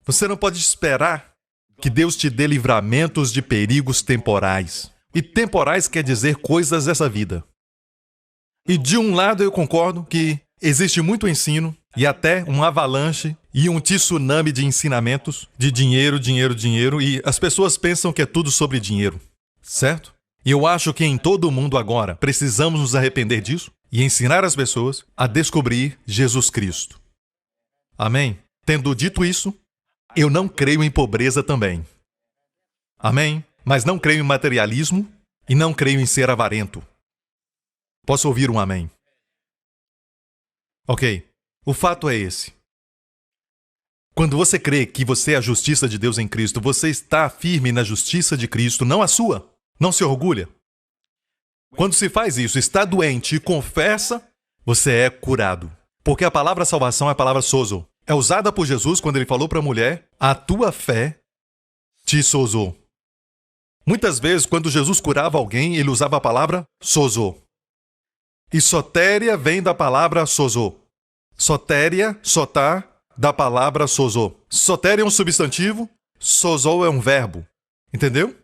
você não pode esperar que Deus te dê livramentos de perigos temporais. E temporais quer dizer coisas dessa vida. E de um lado eu concordo que existe muito ensino e até um avalanche e um tsunami de ensinamentos de dinheiro, dinheiro, dinheiro, e as pessoas pensam que é tudo sobre dinheiro, certo? E eu acho que em todo o mundo agora precisamos nos arrepender disso e ensinar as pessoas a descobrir Jesus Cristo. Amém? Tendo dito isso, eu não creio em pobreza também. Amém? Mas não creio em materialismo e não creio em ser avarento. Posso ouvir um amém? Ok. O fato é esse. Quando você crê que você é a justiça de Deus em Cristo, você está firme na justiça de Cristo, não a sua. Não se orgulha. Quando se faz isso, está doente e confessa, você é curado. Porque a palavra salvação é a palavra sozo. É usada por Jesus quando ele falou para a mulher: a tua fé te sozou. Muitas vezes, quando Jesus curava alguém, ele usava a palavra sozo. E sotéria vem da palavra sozo. Sotéria, sotá, da palavra sozo. Sotéria é um substantivo, sozo é um verbo. Entendeu?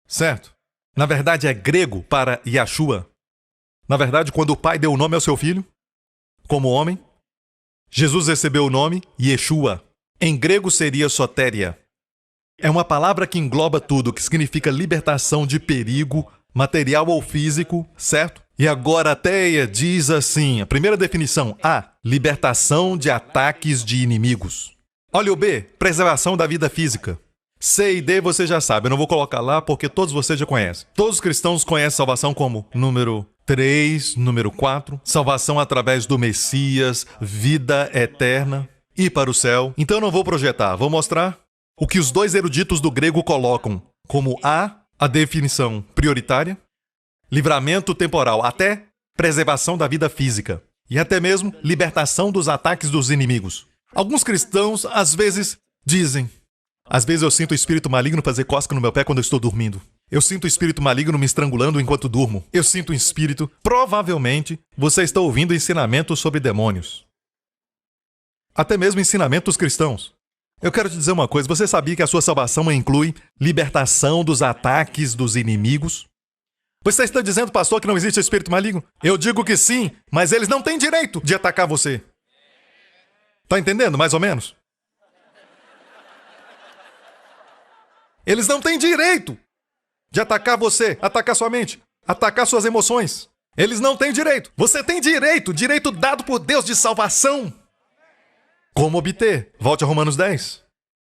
Certo? Na verdade, é grego para Yeshua. Na verdade, quando o pai deu o nome ao seu filho, como homem, Jesus recebeu o nome Yeshua. Em grego seria sotéria. É uma palavra que engloba tudo, que significa libertação de perigo, material ou físico, certo? E agora a Teia diz assim, a primeira definição, A, libertação de ataques de inimigos. Olha o B, preservação da vida física. C e D você já sabe, eu não vou colocar lá porque todos vocês já conhecem. Todos os cristãos conhecem salvação como número 3, número 4, salvação através do Messias, vida eterna, ir para o céu. Então eu não vou projetar, vou mostrar o que os dois eruditos do grego colocam como a definição prioritária, livramento temporal, até preservação da vida física e até mesmo libertação dos ataques dos inimigos. Alguns cristãos às vezes dizem: às vezes eu sinto o espírito maligno fazer cosca no meu pé quando eu estou dormindo. Eu sinto o espírito maligno me estrangulando enquanto durmo. Eu sinto um espírito. Provavelmente você está ouvindo ensinamentos sobre demônios. Até mesmo ensinamentos cristãos. Eu quero te dizer uma coisa, você sabia que a sua salvação inclui libertação dos ataques dos inimigos? Você está dizendo, pastor, que não existe espírito maligno? Eu digo que sim, mas eles não têm direito de atacar você. Tá entendendo, mais ou menos? Eles não têm direito de atacar você, atacar sua mente, atacar suas emoções. Eles não têm direito. Você tem direito, direito dado por Deus de salvação. Como obter? Volte a Romanos 10.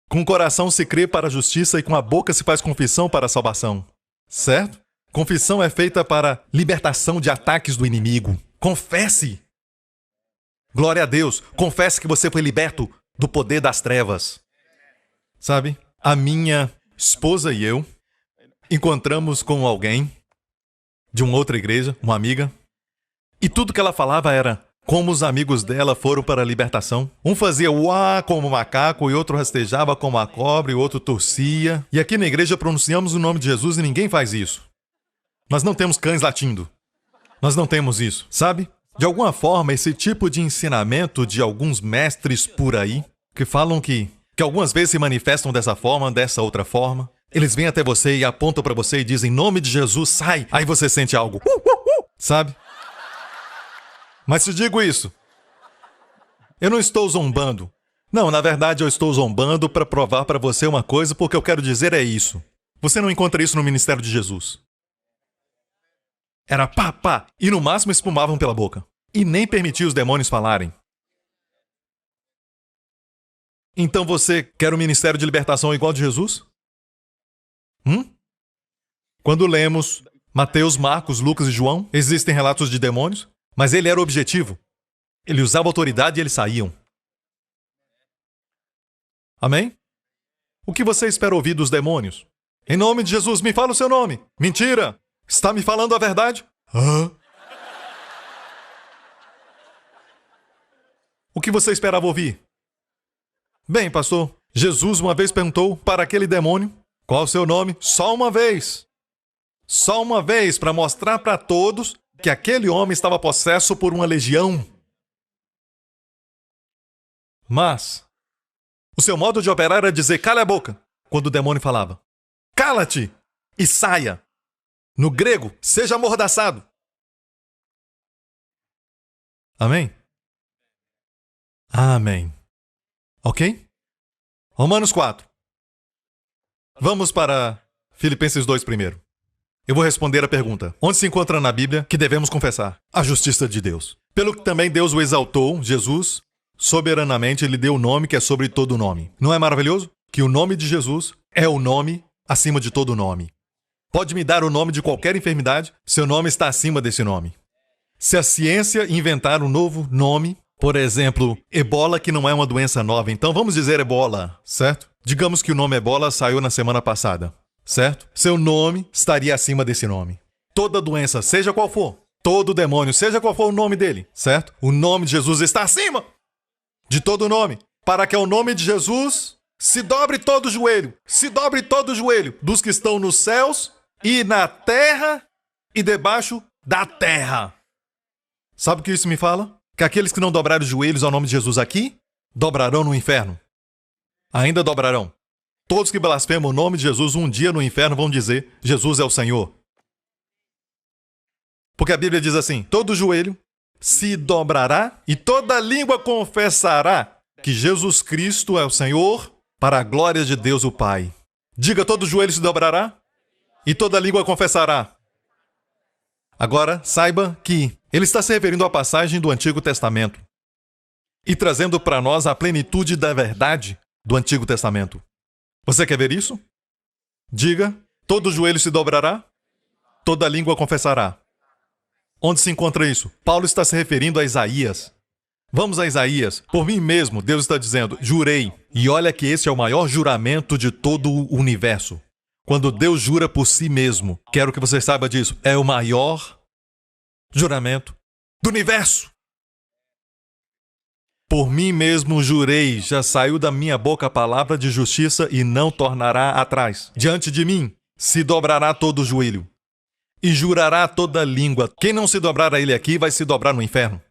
Com o coração se crê para a justiça e com a boca se faz confissão para a salvação. Certo? Confissão é feita para libertação de ataques do inimigo. Confesse. Glória a Deus. Confesse que você foi liberto do poder das trevas. Sabe? A minha esposa e eu encontramos com alguém de uma outra igreja, uma amiga, e tudo que ela falava era como os amigos dela foram para a libertação. Um fazia uá como o macaco, e outro rastejava como a cobra, e outro torcia. E aqui na igreja pronunciamos o nome de Jesus e ninguém faz isso. Nós não temos cães latindo. Nós não temos isso, sabe? De alguma forma, esse tipo de ensinamento de alguns mestres por aí, que falam que algumas vezes se manifestam dessa forma, dessa outra forma, eles vêm até você e apontam para você e dizem, em nome de Jesus, sai! Aí você sente algo, sabe? Mas te digo isso, eu não estou zombando. Não, na verdade eu estou zombando para provar para você uma coisa, porque eu quero dizer é isso. Você não encontra isso no ministério de Jesus. Era pá, pá, e no máximo espumavam pela boca. E nem permitia os demônios falarem. Então você quer um ministério de libertação igual de Jesus? Quando lemos Mateus, Marcos, Lucas e João, existem relatos de demônios, mas ele era objetivo. Ele usava autoridade e eles saíam. Amém? O que você espera ouvir dos demônios? Em nome de Jesus, me fala o seu nome. Mentira! Está me falando a verdade? O que você esperava ouvir? Bem, pastor, Jesus uma vez perguntou para aquele demônio, qual o seu nome? Só uma vez. Só uma vez, para mostrar para todos que aquele homem estava possesso por uma legião. Mas o seu modo de operar era dizer, cala a boca, quando o demônio falava. Cala-te e saia. No grego, seja amordaçado. Amém? Amém. Ok? Romanos 4. Vamos para Filipenses 2 primeiro. Eu vou responder a pergunta. Onde se encontra na Bíblia que devemos confessar? A justiça de Deus. Pelo que também Deus o exaltou, Jesus, soberanamente lhe deu o nome que é sobre todo nome. Não é maravilhoso? Que o nome de Jesus é o nome acima de todo nome. Pode me dar o nome de qualquer enfermidade, seu nome está acima desse nome. Se a ciência inventar um novo nome, por exemplo, ebola, que não é uma doença nova, então vamos dizer ebola, certo? Digamos que o nome ebola saiu na semana passada, certo? Seu nome estaria acima desse nome. Toda doença, seja qual for, todo demônio, seja qual for o nome dele, certo? O nome de Jesus está acima de todo nome, para que ao nome de Jesus se dobre todo o joelho, dos que estão nos céus e na terra e debaixo da terra. Sabe o que isso me fala? Que aqueles que não dobraram os joelhos ao nome de Jesus aqui, dobrarão no inferno. Ainda dobrarão. Todos que blasfemam o nome de Jesus um dia no inferno vão dizer, Jesus é o Senhor. Porque a Bíblia diz assim, todo joelho se dobrará e toda língua confessará que Jesus Cristo é o Senhor para a glória de Deus o Pai. Diga, todo joelho se dobrará e toda língua confessará. Agora, saiba que ele está se referindo à passagem do Antigo Testamento e trazendo para nós a plenitude da verdade do Antigo Testamento. Você quer ver isso? Diga, todo joelho se dobrará, toda língua confessará. Onde se encontra isso? Paulo está se referindo a Isaías. Vamos a Isaías. Por mim mesmo, Deus está dizendo, jurei. E olha que esse é o maior juramento de todo o universo. Quando Deus jura por si mesmo, quero que você saiba disso, é o maior juramento do universo. Por mim mesmo jurei, já saiu da minha boca a palavra de justiça e não tornará atrás. Diante de mim se dobrará todo o joelho e jurará toda língua. Quem não se dobrar a ele aqui vai se dobrar no inferno.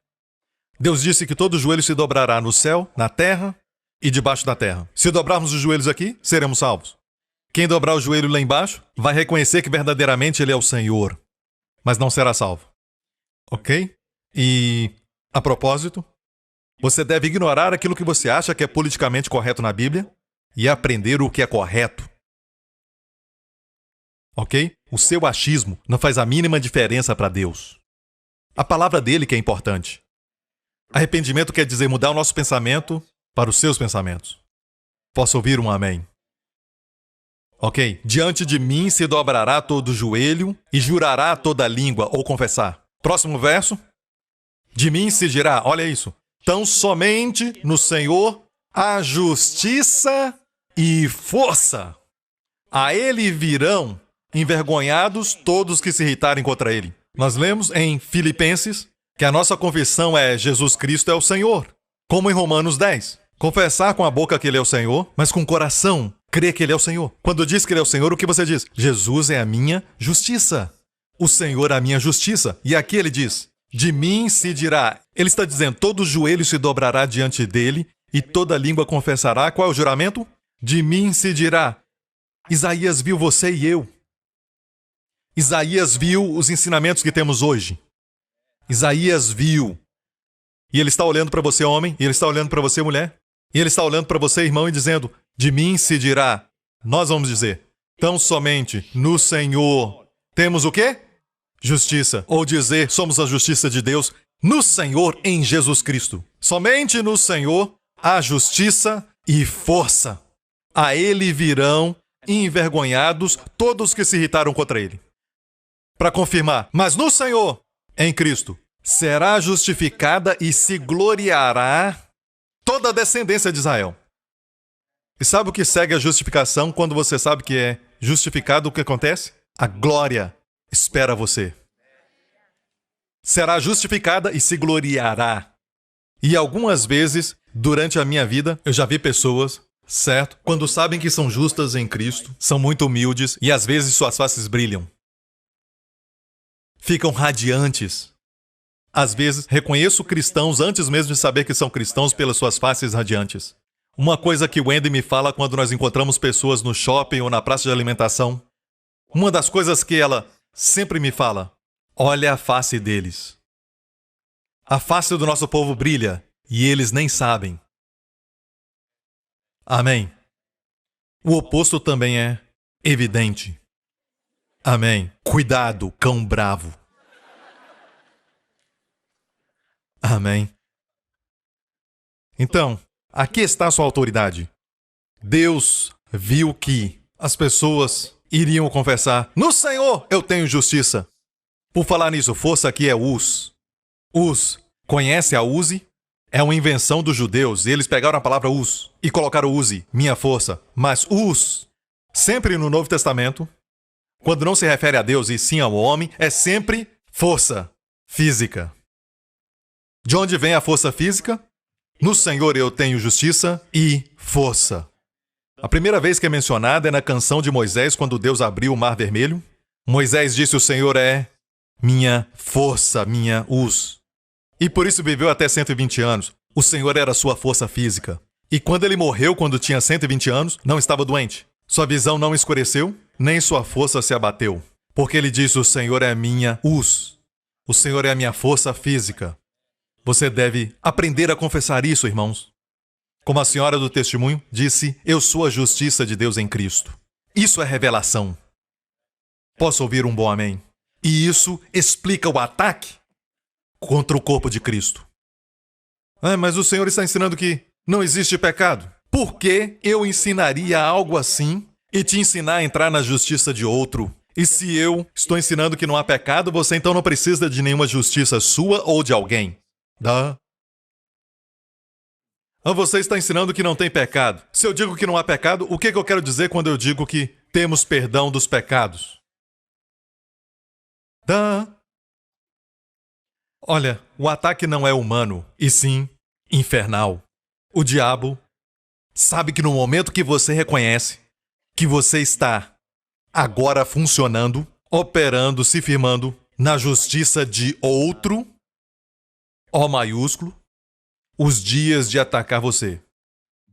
Deus disse que todo joelho se dobrará no céu, na terra e debaixo da terra. Se dobrarmos os joelhos aqui, seremos salvos. Quem dobrar o joelho lá embaixo vai reconhecer que verdadeiramente ele é o Senhor, mas não será salvo. Ok? E, a propósito, você deve ignorar aquilo que você acha que é politicamente correto na Bíblia e aprender o que é correto. Ok? O seu achismo não faz a mínima diferença para Deus. A palavra dele que é importante. Arrependimento quer dizer mudar o nosso pensamento para os seus pensamentos. Posso ouvir um amém? Ok? Diante de mim se dobrará todo o joelho e jurará toda a língua ou confessar. Próximo verso. De mim se dirá, olha isso. Tão somente no Senhor há justiça e força. A ele virão envergonhados todos que se irritarem contra ele. Nós lemos em Filipenses que a nossa confissão é Jesus Cristo é o Senhor. Como em Romanos 10. Confessar com a boca que ele é o Senhor, mas com o coração crer que ele é o Senhor. Quando diz que ele é o Senhor, o que você diz? Jesus é a minha justiça. O Senhor é a minha justiça. E aqui ele diz, de mim se dirá. Ele está dizendo, todo joelho se dobrará diante dele e toda língua confessará. Qual é o juramento? De mim se dirá. Isaías viu você e eu. Isaías viu os ensinamentos que temos hoje. Isaías viu. E ele está olhando para você, homem, e ele está olhando para você, mulher. E ele está olhando para você, irmão, e dizendo, de mim se dirá. Nós vamos dizer, tão somente no Senhor temos o quê? justiça, ou dizer somos a justiça de Deus no Senhor em Jesus Cristo. Somente no Senhor há justiça e força. A Ele virão envergonhados todos que se irritaram contra Ele. Para confirmar, mas no Senhor, em Cristo, será justificada e se gloriará toda a descendência de Israel. E sabe o que segue a justificação quando você sabe que é justificado? O que acontece? A glória espera você. Será justificada e se gloriará. E algumas vezes, durante a minha vida, eu já vi pessoas, certo? Quando sabem que são justas em Cristo, são muito humildes e às vezes suas faces brilham. Ficam radiantes. Às vezes, reconheço cristãos antes mesmo de saber que são cristãos pelas suas faces radiantes. Uma coisa que o Andy me fala quando nós encontramos pessoas no shopping ou na praça de alimentação, uma das coisas que ela sempre me fala: olha a face deles. A face do nosso povo brilha e eles nem sabem. Amém. O oposto também é evidente. Amém. Cuidado, cão bravo. Amém. Então, aqui está a sua autoridade. Deus viu que as pessoas iriam confessar: no Senhor eu tenho justiça. Por falar nisso, força aqui é us. Us. Conhece a Uzi? É uma invenção dos judeus. Eles pegaram a palavra us e colocaram Uzi, minha força. Mas us, sempre no Novo Testamento, quando não se refere a Deus e sim ao homem, é sempre força física. De onde vem a força física? No Senhor eu tenho justiça e força. A primeira vez que é mencionada é na canção de Moisés, quando Deus abriu o Mar Vermelho. Moisés disse: o Senhor é minha força, minha us. E por isso viveu até 120 anos. O Senhor era sua força física. E quando ele morreu, quando tinha 120 anos, não estava doente. Sua visão não escureceu, nem sua força se abateu. Porque ele disse: o Senhor é minha us. O Senhor é a minha força física. Você deve aprender a confessar isso, irmãos. Como a senhora do testemunho disse: eu sou a justiça de Deus em Cristo. Isso é revelação. Posso ouvir um bom amém? E isso explica o ataque contra o corpo de Cristo. Mas o Senhor está ensinando que não existe pecado. Por que eu ensinaria algo assim e te ensinar a entrar na justiça de outro? E se eu estou ensinando que não há pecado, você então não precisa de nenhuma justiça sua ou de alguém. Você está ensinando que não tem pecado. Se eu digo que não há pecado, o que eu quero dizer quando eu digo que temos perdão dos pecados? Olha, o ataque não é humano, e sim infernal. O diabo sabe que no momento que você reconhece que você está agora funcionando, operando, se firmando na justiça de outro, O maiúsculo, os dias de atacar você,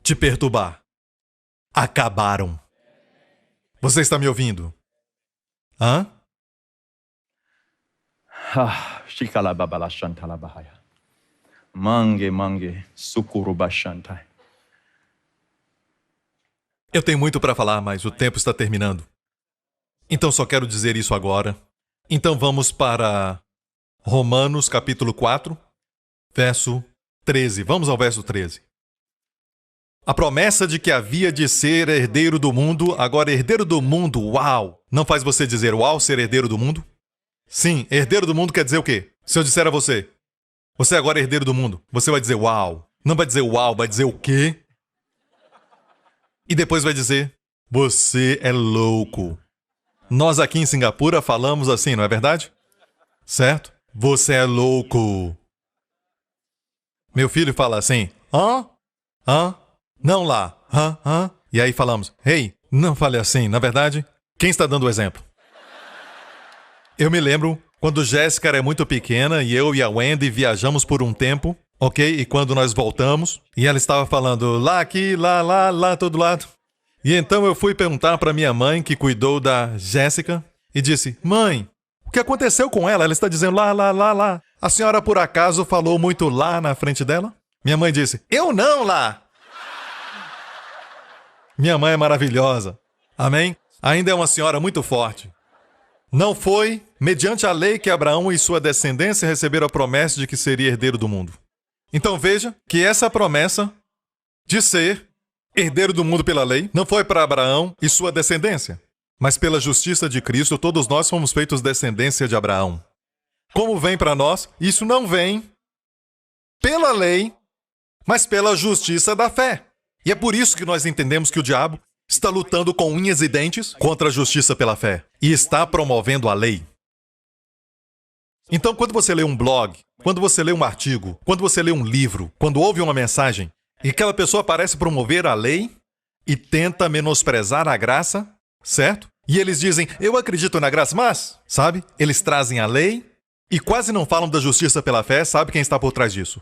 te perturbar, acabaram. Você está me ouvindo? Eu tenho muito para falar, mas o tempo está terminando. Então só quero dizer isso agora. Então vamos para Romanos capítulo 4, verso 13. Vamos ao verso 13. A promessa de que havia de ser herdeiro do mundo, agora herdeiro do mundo, uau! Não faz você dizer uau, ser herdeiro do mundo? Sim, herdeiro do mundo quer dizer o quê? Se eu disser a você, você agora é herdeiro do mundo, você vai dizer uau. Não vai dizer uau, vai dizer o quê? E depois vai dizer, você é louco. Nós aqui em Singapura falamos assim, não é verdade? Certo? Você é louco. Meu filho fala assim, não lá, E aí falamos, hey, não fale assim, na verdade, quem está dando o exemplo? Eu me lembro quando Jéssica era muito pequena e eu e a Wendy viajamos por um tempo, ok? E quando nós voltamos, e ela estava falando lá, aqui, lá, todo lado. E então eu fui perguntar para minha mãe, que cuidou da Jéssica, e disse, mãe, o que aconteceu com ela? Ela está dizendo lá. A senhora por acaso falou muito lá na frente dela? Minha mãe disse, eu não lá! Minha mãe é maravilhosa. Amém? Ainda é uma senhora muito forte. Não foi mediante a lei que Abraão e sua descendência receberam a promessa de que seria herdeiro do mundo. Então veja que essa promessa de ser herdeiro do mundo pela lei não foi para Abraão e sua descendência, mas pela justiça de Cristo todos nós fomos feitos descendência de Abraão. Como vem para nós, isso não vem pela lei, mas pela justiça da fé. E é por isso que nós entendemos que o diabo está lutando com unhas e dentes contra a justiça pela fé e está promovendo a lei. Então, quando você lê um blog, quando você lê um artigo, quando você lê um livro, quando ouve uma mensagem, e aquela pessoa parece promover a lei e tenta menosprezar a graça, certo? E eles dizem, eu acredito na graça, mas, sabe, eles trazem a lei e quase não falam da justiça pela fé, sabe quem está por trás disso?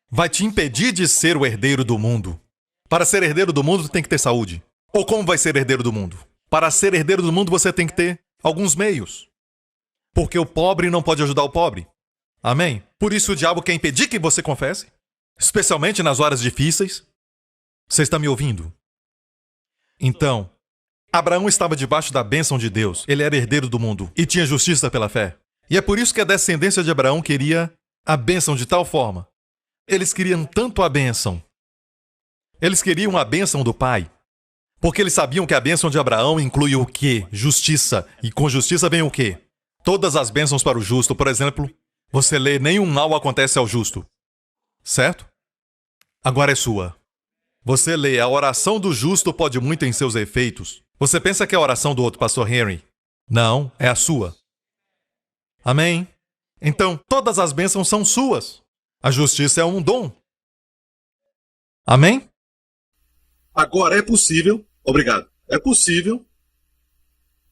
Vai te impedir de ser o herdeiro do mundo. Para ser herdeiro do mundo, tem que ter saúde. Ou como vai ser herdeiro do mundo? Para ser herdeiro do mundo, você tem que ter alguns meios. Porque o pobre não pode ajudar o pobre. Amém? Por isso o diabo quer impedir que você confesse, especialmente nas horas difíceis. Você está me ouvindo? Então, Abraão estava debaixo da bênção de Deus. Ele era herdeiro do mundo e tinha justiça pela fé. E é por isso que a descendência de Abraão queria a bênção de tal forma. Eles queriam tanto a bênção. Eles queriam a bênção do Pai. Porque eles sabiam que a bênção de Abraão inclui o quê? Justiça. E com justiça vem o quê? Todas as bênçãos para o justo. Por exemplo, você lê, nenhum mal acontece ao justo. Certo? Agora é sua. Você lê, a oração do justo pode muito em seus efeitos. Você pensa que é a oração do outro pastor Henry? Não, é a sua. Amém? Então, todas as bênçãos são suas. A justiça é um dom. Amém? Agora é possível, obrigado, é possível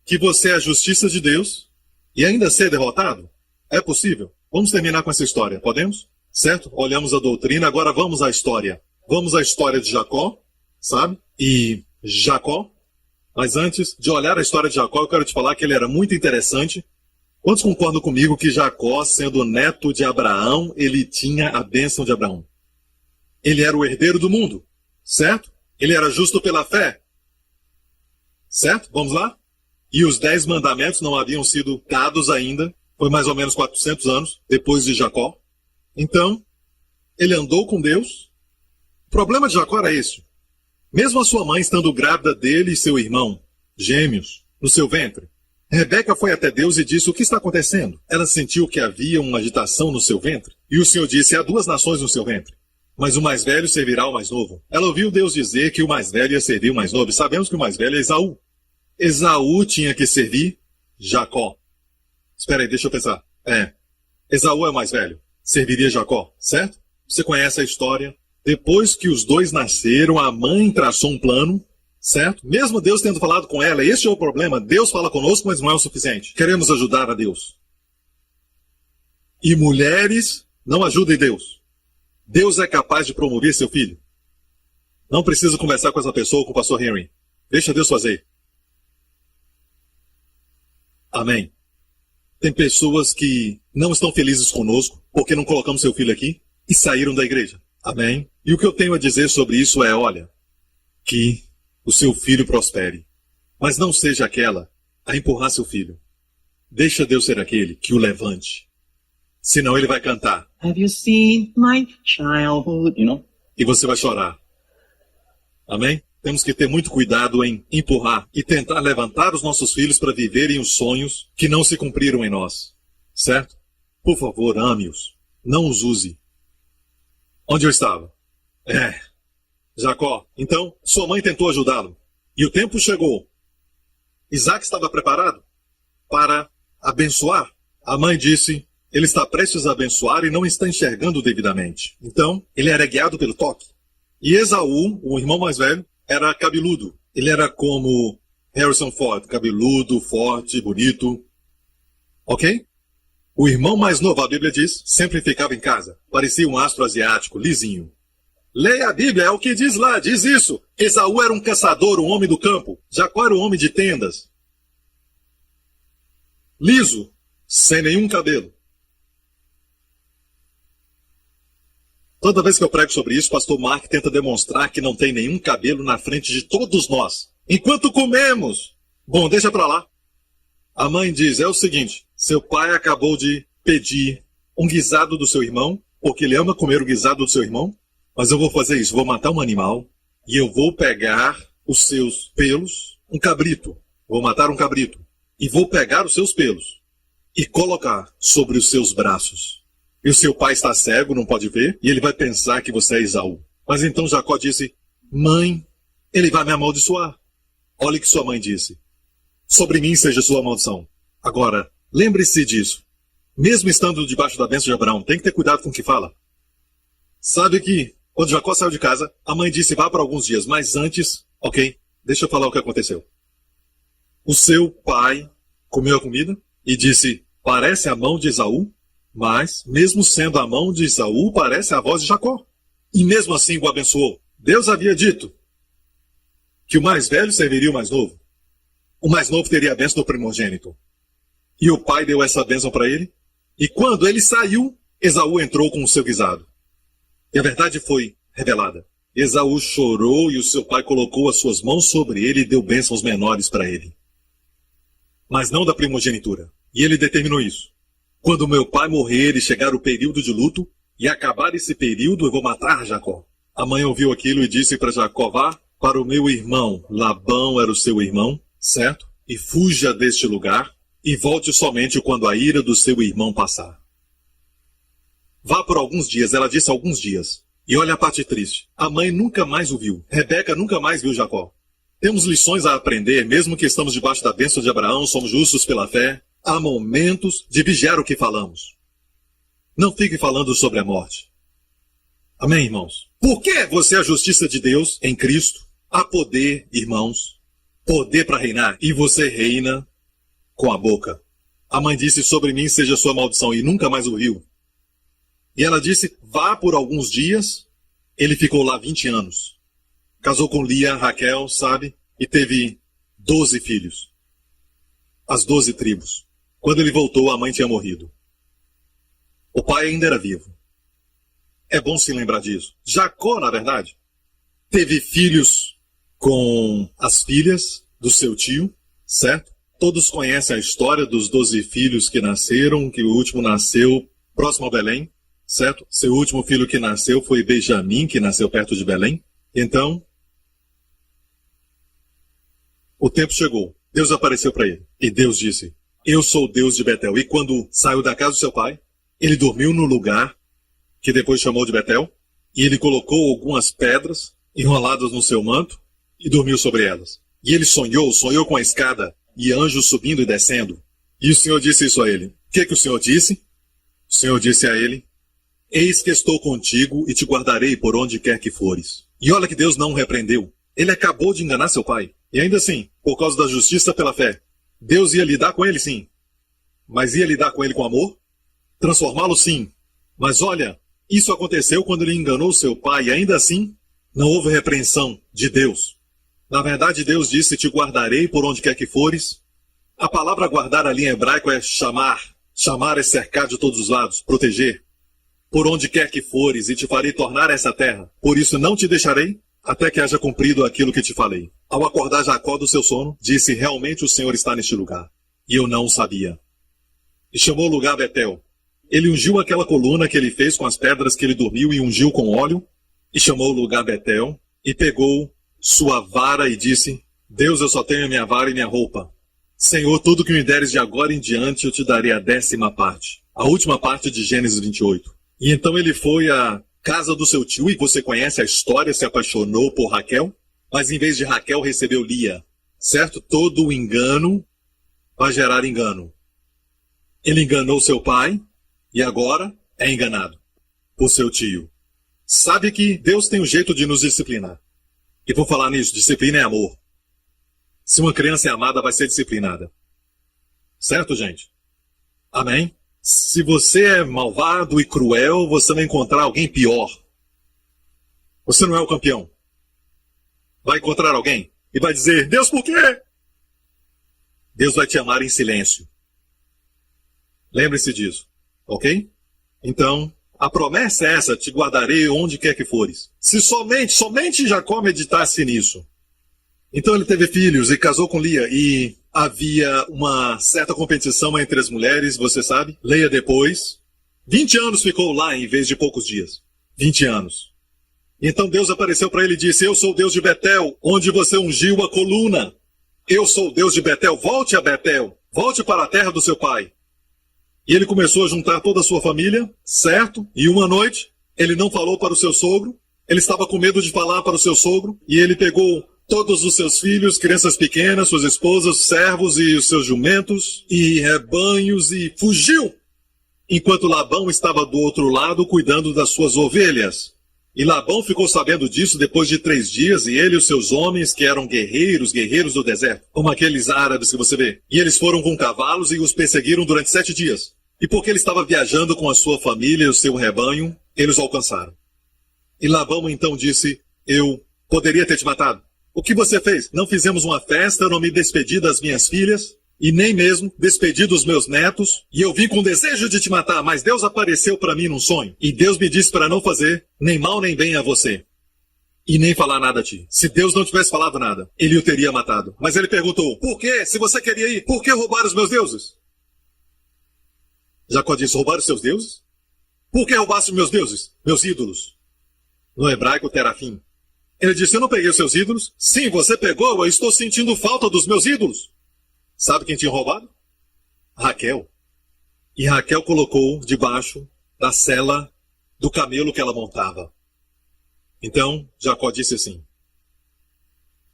que você é a justiça de Deus e ainda ser derrotado? É possível. Vamos terminar com essa história, podemos? Certo? Olhamos a doutrina, agora vamos à história. Vamos à história de Jacó, sabe? E Jacó. Mas antes de olhar a história de Jacó, eu quero te falar que ele era muito interessante. Quantos concordam comigo que Jacó, sendo neto de Abraão, ele tinha a bênção de Abraão? Ele era o herdeiro do mundo, certo? Ele era justo pela fé, certo? Vamos lá? E os 10 mandamentos não haviam sido dados ainda. Foi mais ou menos 400 anos depois de Jacó. Então, ele andou com Deus. O problema de Jacó era esse. Mesmo a sua mãe estando grávida dele e seu irmão, gêmeos, no seu ventre, Rebeca foi até Deus e disse, o que está acontecendo? Ela sentiu que havia uma agitação no seu ventre. E o Senhor disse, há 2 nações no seu ventre. Mas o mais velho servirá ao mais novo. Ela ouviu Deus dizer que o mais velho ia servir o mais novo. E sabemos que o mais velho é Esaú. Esaú tinha que servir Jacó. Espera aí, deixa eu pensar. Esaú é o mais velho. Serviria Jacó, certo? Você conhece a história. Depois que os 2 nasceram, a mãe traçou um plano, certo? Mesmo Deus tendo falado com ela, este é o problema. Deus fala conosco, mas não é o suficiente. Queremos ajudar a Deus. E mulheres não ajudem Deus. Deus é capaz de promover seu filho. Não precisa conversar com essa pessoa, com o pastor Henry. Deixa Deus fazer. Amém. Tem pessoas que não estão felizes conosco porque não colocamos seu filho aqui e saíram da igreja. Amém. E o que eu tenho a dizer sobre isso é, olha, que o seu filho prospere. Mas não seja aquela a empurrar seu filho. Deixa Deus ser aquele que o levante. Senão ele vai cantar. Have you seen my childhood? E você vai chorar. Amém? Temos que ter muito cuidado em empurrar e tentar levantar os nossos filhos para viverem os sonhos que não se cumpriram em nós. Certo? Por favor, ame-os. Não os use. Onde eu estava? Jacó. Então, sua mãe tentou ajudá-lo. E o tempo chegou. Isaac estava preparado para abençoar. A mãe disse, ele está prestes a abençoar e não está enxergando devidamente. Então, ele era guiado pelo toque. E Esaú, o irmão mais velho, era cabeludo. Ele era como Harrison Ford, cabeludo, forte, bonito. Ok? O irmão mais novo, a Bíblia diz, sempre ficava em casa. Parecia um astro asiático, lisinho. Leia a Bíblia, é o que diz lá, diz isso. Esaú era um caçador, um homem do campo. Jacó era um homem de tendas. Liso, sem nenhum cabelo. Toda vez que eu prego sobre isso, pastor Mark tenta demonstrar que não tem nenhum cabelo na frente de todos nós. Enquanto comemos. Bom, deixa pra lá. A mãe diz, é o seguinte, seu pai acabou de pedir um guisado do seu irmão, porque ele ama comer o guisado do seu irmão, mas eu vou fazer isso, vou matar um animal e eu vou pegar os seus pelos, um cabrito, vou matar um cabrito, e vou pegar os seus pelos e colocar sobre os seus braços. E o seu pai está cego, não pode ver, e ele vai pensar que você é Esaú. Mas então Jacó disse, mãe, ele vai me amaldiçoar. Olha o que sua mãe disse. Sobre mim seja sua maldição. Agora, lembre-se disso. Mesmo estando debaixo da bênção de Abraão, tem que ter cuidado com o que fala. Sabe que, quando Jacó saiu de casa, a mãe disse, vá por alguns dias, mas antes, ok, deixa eu falar o que aconteceu. O seu pai comeu a comida e disse, parece a mão de Esaú, mas, mesmo sendo a mão de Esaú, parece a voz de Jacó. E mesmo assim o abençoou. Deus havia dito que o mais velho serviria o mais novo. O mais novo teria a bênção do primogênito. E o pai deu essa bênção para ele. E quando ele saiu, Esaú entrou com o seu guisado. E a verdade foi revelada. Esaú chorou e o seu pai colocou as suas mãos sobre ele e deu bênçãos menores para ele. Mas não da primogenitura. E ele determinou isso. Quando meu pai morrer e chegar o período de luto, e acabar esse período, eu vou matar Jacó. A mãe ouviu aquilo e disse para Jacó, vá para o meu irmão. Labão era o seu irmão, certo? E fuja deste lugar, e volte somente quando a ira do seu irmão passar. Vá por alguns dias, ela disse alguns dias. E olha a parte triste, a mãe nunca mais o viu. Rebeca nunca mais viu Jacó. Temos lições a aprender, mesmo que estamos debaixo da bênção de Abraão, somos justos pela fé. Há momentos de vigiar o que falamos. Não fique falando sobre a morte. Amém, irmãos? Por que você é a justiça de Deus em Cristo? Há poder, irmãos. Poder para reinar. E você reina com a boca. A mãe disse, sobre mim seja sua maldição, e nunca mais o viu. E ela disse, vá por alguns dias. Ele ficou lá 20 anos. Casou com Lia, Raquel, sabe? E teve 12 filhos. As 12 tribos. Quando ele voltou, a mãe tinha morrido. O pai ainda era vivo. É bom se lembrar disso. Jacó, na verdade, teve filhos com as filhas do seu tio, certo? Todos conhecem a história dos 12 filhos que nasceram, que o último nasceu próximo a Belém, certo? Seu último filho que nasceu foi Benjamim, que nasceu perto de Belém. Então, o tempo chegou. Deus apareceu para ele. E Deus disse, eu sou o Deus de Betel. E quando saiu da casa do seu pai, ele dormiu no lugar que depois chamou de Betel. E ele colocou algumas pedras enroladas no seu manto e dormiu sobre elas. E ele sonhou com a escada e anjos subindo e descendo. E o Senhor disse isso a ele. O que o Senhor disse? O Senhor disse a ele, eis que estou contigo e te guardarei por onde quer que fores. E olha que Deus não o repreendeu. Ele acabou de enganar seu pai. E ainda assim, por causa da justiça pela fé, Deus ia lidar com ele sim. Mas ia lidar com ele com amor? Transformá-lo sim. Mas olha, isso aconteceu quando ele enganou seu pai e ainda assim não houve repreensão de Deus. Na verdade, Deus disse, te guardarei por onde quer que fores. A palavra guardar ali em hebraico é chamar. Chamar é cercar de todos os lados, proteger. Por onde quer que fores e te farei tornar essa terra. Por isso não te deixarei até que haja cumprido aquilo que te falei. Ao acordar Jacó do seu sono, disse, realmente o Senhor está neste lugar. E eu não o sabia. E chamou o lugar Betel. Ele ungiu aquela coluna que ele fez com as pedras que ele dormiu e ungiu com óleo. E chamou o lugar Betel. E pegou sua vara e disse, Deus, eu só tenho a minha vara e minha roupa. Senhor, tudo que me deres de agora em diante, eu te darei a 10ª parte. A última parte de Gênesis 28. E então ele foi à casa do seu tio, e você conhece a história, se apaixonou por Raquel, mas em vez de Raquel recebeu Lia, certo? Todo o engano vai gerar engano. Ele enganou seu pai, e agora é enganado por seu tio. Sabe que Deus tem um jeito de nos disciplinar. E por falar nisso, disciplina é amor. Se uma criança é amada, vai ser disciplinada. Certo, gente? Amém? Se você é malvado e cruel, você vai encontrar alguém pior. Você não é o campeão. Vai encontrar alguém e vai dizer, Deus, por quê? Deus vai te amar em silêncio. Lembre-se disso, ok? Então, a promessa é essa, te guardarei onde quer que fores. Se somente Jacó meditasse nisso, Então ele teve filhos e casou com Lia, e havia uma certa competição entre as mulheres, você sabe. Leia depois. 20 anos ficou lá em vez de poucos dias. 20 anos. Então Deus apareceu para ele e disse: eu sou o Deus de Betel, onde você ungiu a coluna. Eu sou o Deus de Betel, volte a Betel, volte para a terra do seu pai. E ele começou a juntar toda a sua família, certo? E uma noite, ele não falou para o seu sogro, ele estava com medo de falar para o seu sogro, e ele pegou todos os seus filhos, crianças pequenas, suas esposas, servos e os seus jumentos, e rebanhos, e fugiu, enquanto Labão estava do outro lado cuidando das suas ovelhas. E Labão ficou sabendo disso depois de 3 dias, e ele e os seus homens, que eram guerreiros do deserto, como aqueles árabes que você vê. E eles foram com cavalos e os perseguiram durante 7 dias. E porque ele estava viajando com a sua família e o seu rebanho, eles o alcançaram. E Labão então disse: eu poderia ter te matado. O que você fez? Não fizemos uma festa, eu não me despedi das minhas filhas, e nem mesmo despedi dos meus netos, e eu vim com desejo de te matar, mas Deus apareceu para mim num sonho, e Deus me disse para não fazer nem mal nem bem a você, e nem falar nada a ti. Se Deus não tivesse falado nada, ele o teria matado. Mas ele perguntou: por quê? Se você queria ir, por que roubar os meus deuses? Jacó disse: roubar os seus deuses? Por que roubaste os meus deuses? Meus ídolos. No hebraico, terafim. Ele disse: eu não peguei os seus ídolos. Sim, você pegou, eu estou sentindo falta dos meus ídolos. Sabe quem tinha roubado? Raquel. E Raquel colocou debaixo da sela do camelo que ela montava. Então, Jacó disse assim: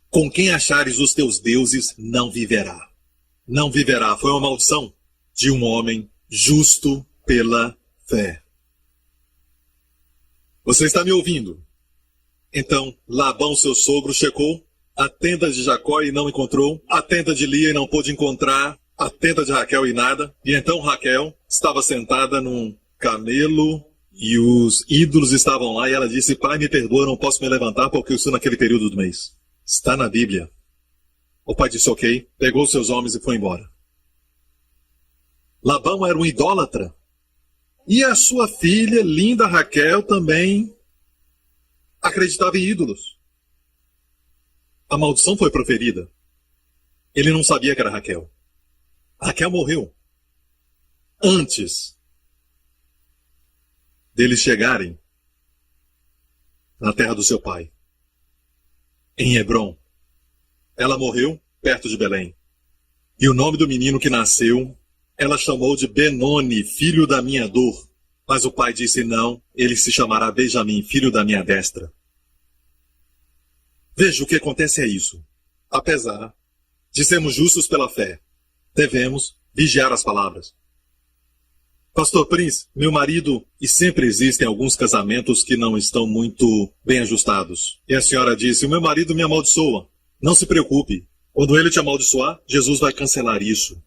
com quem achares os teus deuses, não viverá. Não viverá. Foi uma maldição de um homem justo pela fé. Você está me ouvindo? Então, Labão, seu sogro, checou a tenda de Jacó e não encontrou, a tenda de Lia e não pôde encontrar, a tenda de Raquel e nada. E então Raquel estava sentada num camelo e os ídolos estavam lá, e ela disse: pai, me perdoa, não posso me levantar porque eu estou naquele período do mês. Está na Bíblia. O pai disse: ok, pegou seus homens e foi embora. Labão era um idólatra. E a sua filha, linda Raquel, também acreditava em ídolos. A maldição foi proferida. Ele não sabia que era Raquel. Raquel morreu antes deles chegarem na terra do seu pai, em Hebrom. Ela morreu perto de Belém. E o nome do menino que nasceu, ela chamou de Benoni, filho da minha dor. Mas o pai disse: não, ele se chamará Benjamim, filho da minha destra. Veja, o que acontece é isso. Apesar de sermos justos pela fé, devemos vigiar as palavras. Pastor Prince, meu marido, e sempre existem alguns casamentos que não estão muito bem ajustados. E a senhora disse: o meu marido me amaldiçoa. Não se preocupe. Quando ele te amaldiçoar, Jesus vai cancelar isso.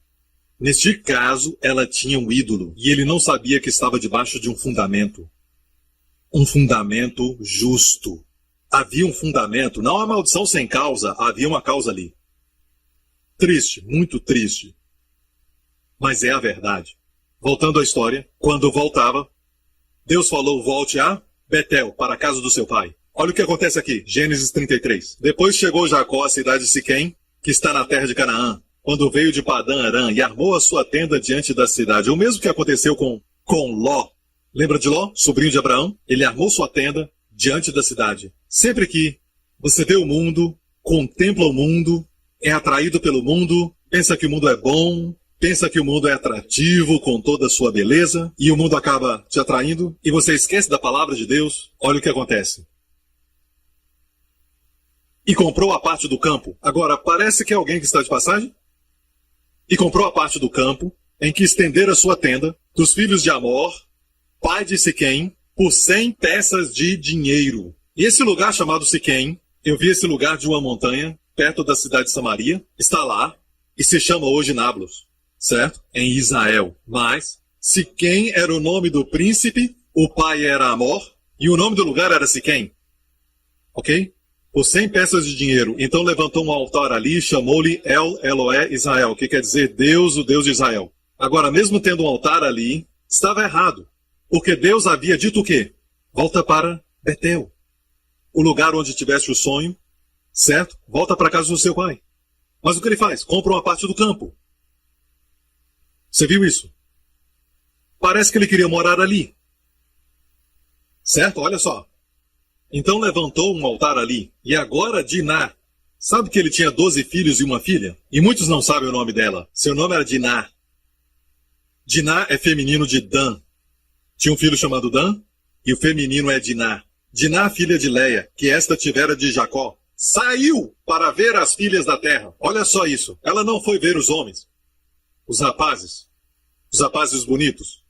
Neste caso, ela tinha um ídolo, e ele não sabia que estava debaixo de um fundamento. Um fundamento justo. Havia um fundamento, não a maldição sem causa, havia uma causa ali. Triste, muito triste. Mas é a verdade. Voltando à história, quando voltava, Deus falou: volte a Betel, para a casa do seu pai. Olha o que acontece aqui, Gênesis 33. Depois chegou Jacó à cidade de Siquém, que está na terra de Canaã, quando veio de Padã Arã e armou a sua tenda diante da cidade. O mesmo que aconteceu com Ló. Lembra de Ló, sobrinho de Abraão? Ele armou sua tenda diante da cidade. Sempre que você vê o mundo, contempla o mundo, é atraído pelo mundo, pensa que o mundo é bom, pensa que o mundo é atrativo com toda a sua beleza, e o mundo acaba te atraindo, e você esquece da palavra de Deus, olha o que acontece. E comprou a parte do campo. Agora, parece que é alguém que está de passagem? E comprou a parte do campo, em que estendera sua tenda, dos filhos de Amor, pai de Siquém, por 100 peças de dinheiro. E esse lugar chamado Siquém, eu vi esse lugar de uma montanha, perto da cidade de Samaria, está lá, e se chama hoje Nablus, certo? Em Israel. Mas Siquém era o nome do príncipe, o pai era Amor, e o nome do lugar era Siquém. Ok? Por 100 peças de dinheiro. Então levantou um altar ali e chamou-lhe El Eloé Israel, que quer dizer Deus, o Deus de Israel. Agora, mesmo tendo um altar ali, estava errado. Porque Deus havia dito o quê? Volta para Betel. O lugar onde tiveste o sonho, certo? Volta para casa do seu pai. Mas o que ele faz? Compra uma parte do campo. Você viu isso? Parece que ele queria morar ali. Certo? Olha só. Então levantou um altar ali. E agora Diná. Sabe que ele tinha 12 filhos e uma filha? E muitos não sabem o nome dela. Seu nome era Diná. Diná é feminino de Dan. Tinha um filho chamado Dan, e o feminino é Diná. Diná, filha de Leia, que esta tivera de Jacó, saiu para ver as filhas da terra. Olha só isso. Ela não foi ver os homens, os rapazes bonitos.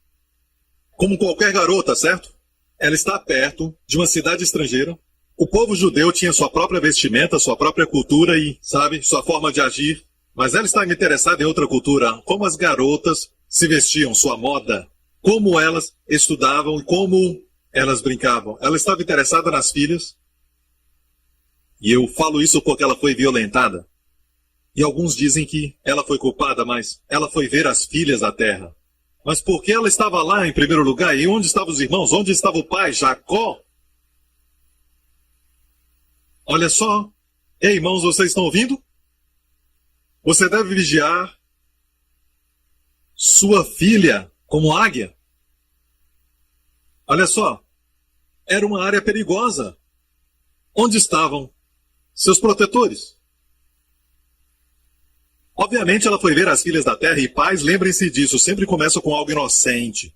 Como qualquer garota, certo? Ela está perto de uma cidade estrangeira. O povo judeu tinha sua própria vestimenta, sua própria cultura e, sabe, sua forma de agir. Mas ela está interessada em outra cultura, como as garotas se vestiam, sua moda, como elas estudavam e como elas brincavam. Ela estava interessada nas filhas. E eu falo isso porque ela foi violentada. E alguns dizem que ela foi culpada, mas ela foi ver as filhas da terra. Mas por que ela estava lá em primeiro lugar? E onde estavam os irmãos? Onde estava o pai, Jacó? Olha só. Ei, irmãos, vocês estão ouvindo? Você deve vigiar sua filha como águia. Olha só. Era uma área perigosa. Onde estavam seus protetores? Obviamente ela foi ver as filhas da terra e pais, lembrem-se disso, sempre começa com algo inocente.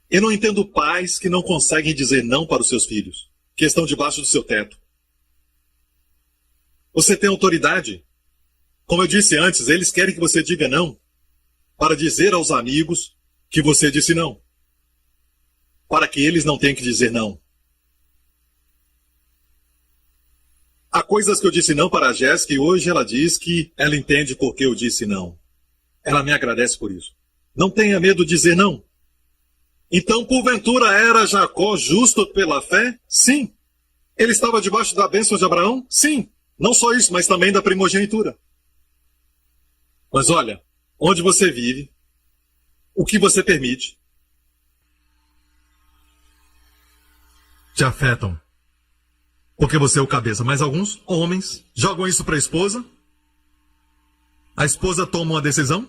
Eu não entendo pais que não conseguem dizer não para os seus filhos, que estão debaixo do seu teto. Você tem autoridade. Como eu disse antes, eles querem que você diga não, para dizer aos amigos que você disse não, para que eles não tenham que dizer não. Há coisas que eu disse não para a Jéssica e hoje ela diz que ela entende por que eu disse não. Ela me agradece por isso. Não tenha medo de dizer não. Então, porventura, era Jacó justo pela fé? Sim. Ele estava debaixo da bênção de Abraão? Sim. Não só isso, mas também da primogenitura. Mas olha, onde você vive, o que você permite, te afetam. Porque você é o cabeça, mas alguns homens jogam isso para a esposa. A esposa toma uma decisão,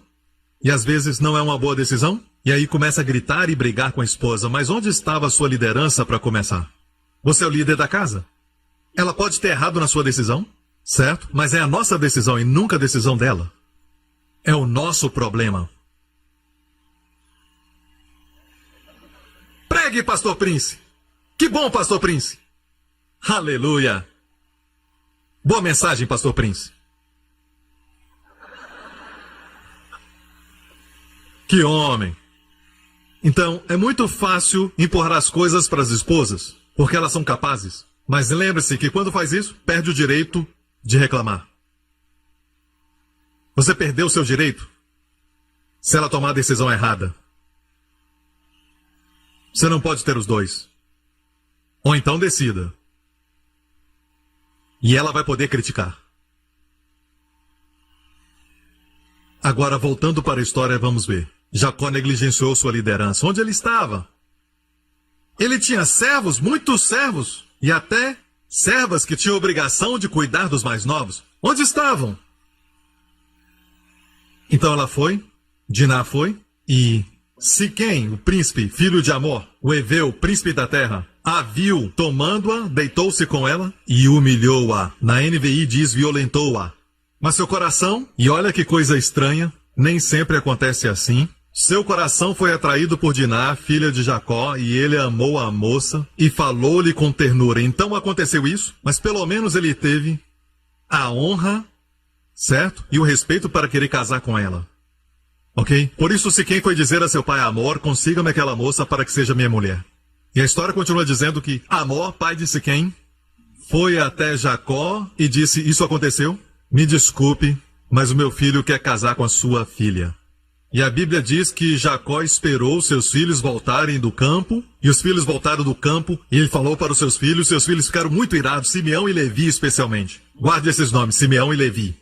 e às vezes não é uma boa decisão, e aí começa a gritar e brigar com a esposa. Mas onde estava a sua liderança para começar? Você é o líder da casa. Ela pode ter errado na sua decisão, certo? Mas é a nossa decisão e nunca a decisão dela. É o nosso problema. Pregue, Pastor Prince. Que bom, Pastor Prince. Aleluia! Boa mensagem, Pastor Prince. Que homem! Então, é muito fácil empurrar as coisas para as esposas, porque elas são capazes. Mas lembre-se que quando faz isso, perde o direito de reclamar. Você perdeu o seu direito se ela tomar a decisão errada. Você não pode ter os dois. Ou então decida. E ela vai poder criticar. Agora, voltando para a história, vamos ver. Jacó negligenciou sua liderança. Onde ele estava? Ele tinha servos, muitos servos, e até servas que tinham obrigação de cuidar dos mais novos. Onde estavam? Então ela foi, Diná foi, e Siquém, o príncipe, filho de Amor, o Eveu, príncipe da terra, a viu tomando-a, deitou-se com ela e humilhou-a. Na NVI diz violentou-a. Mas seu coração, e olha que coisa estranha, nem sempre acontece assim. Seu coração foi atraído por Diná, filha de Jacó, e ele amou a moça e falou-lhe com ternura. Então aconteceu isso, mas pelo menos ele teve a honra, certo? E o respeito para querer casar com ela. Ok? Por isso Siquém foi dizer a seu pai Amor, consiga-me aquela moça para que seja minha mulher. E a história continua dizendo que Amor, pai de Siquém, foi até Jacó e disse, isso aconteceu? Me desculpe, mas o meu filho quer casar com a sua filha. E a Bíblia diz que Jacó esperou seus filhos voltarem do campo, e os filhos voltaram do campo, e ele falou para os seus filhos ficaram muito irados, Simeão e Levi especialmente. Guarde esses nomes, Simeão e Levi.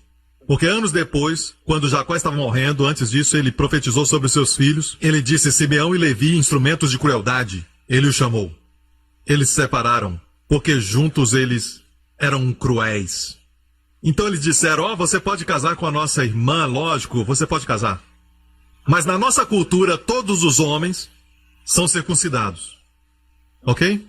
Porque anos depois, quando Jacó estava morrendo, antes disso ele profetizou sobre os seus filhos, ele disse, Simeão e Levi, instrumentos de crueldade. Ele os chamou. Eles se separaram. porque juntos eles eram cruéis. Então eles disseram, você pode casar com a nossa irmã, lógico, você pode casar. Mas na nossa cultura, todos os homens são circuncidados. Ok?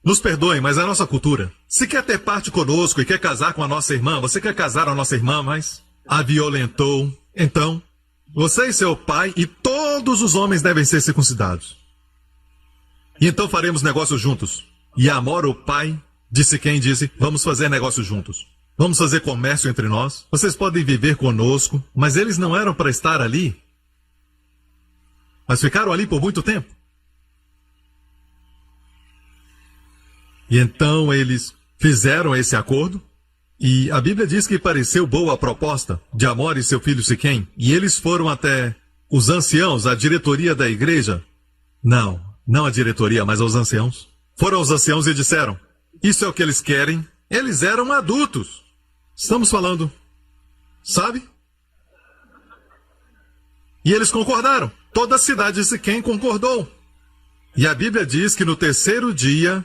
Nos perdoem, mas é a nossa cultura. Se quer ter parte conosco e quer casar com a nossa irmã, você quer casar com a nossa irmã, mas a violentou. Então, você e seu pai e todos os homens devem ser circuncidados. E então faremos negócios juntos. E Amor, o pai de Siquém, disse, vamos fazer negócios juntos. Vamos fazer comércio entre nós. Vocês podem viver conosco, mas eles não eram para estar ali. Mas ficaram ali por muito tempo. E então eles fizeram esse acordo. E a Bíblia diz que pareceu boa a proposta de Amor e seu filho Siquém. E eles foram até os anciãos, a diretoria da igreja. Não a diretoria, mas aos anciãos. Foram aos anciãos e disseram, isso é o que eles querem. Eles eram adultos. Estamos falando, sabe? E eles concordaram. Toda a cidade de Siquém concordou. E a Bíblia diz que no terceiro dia,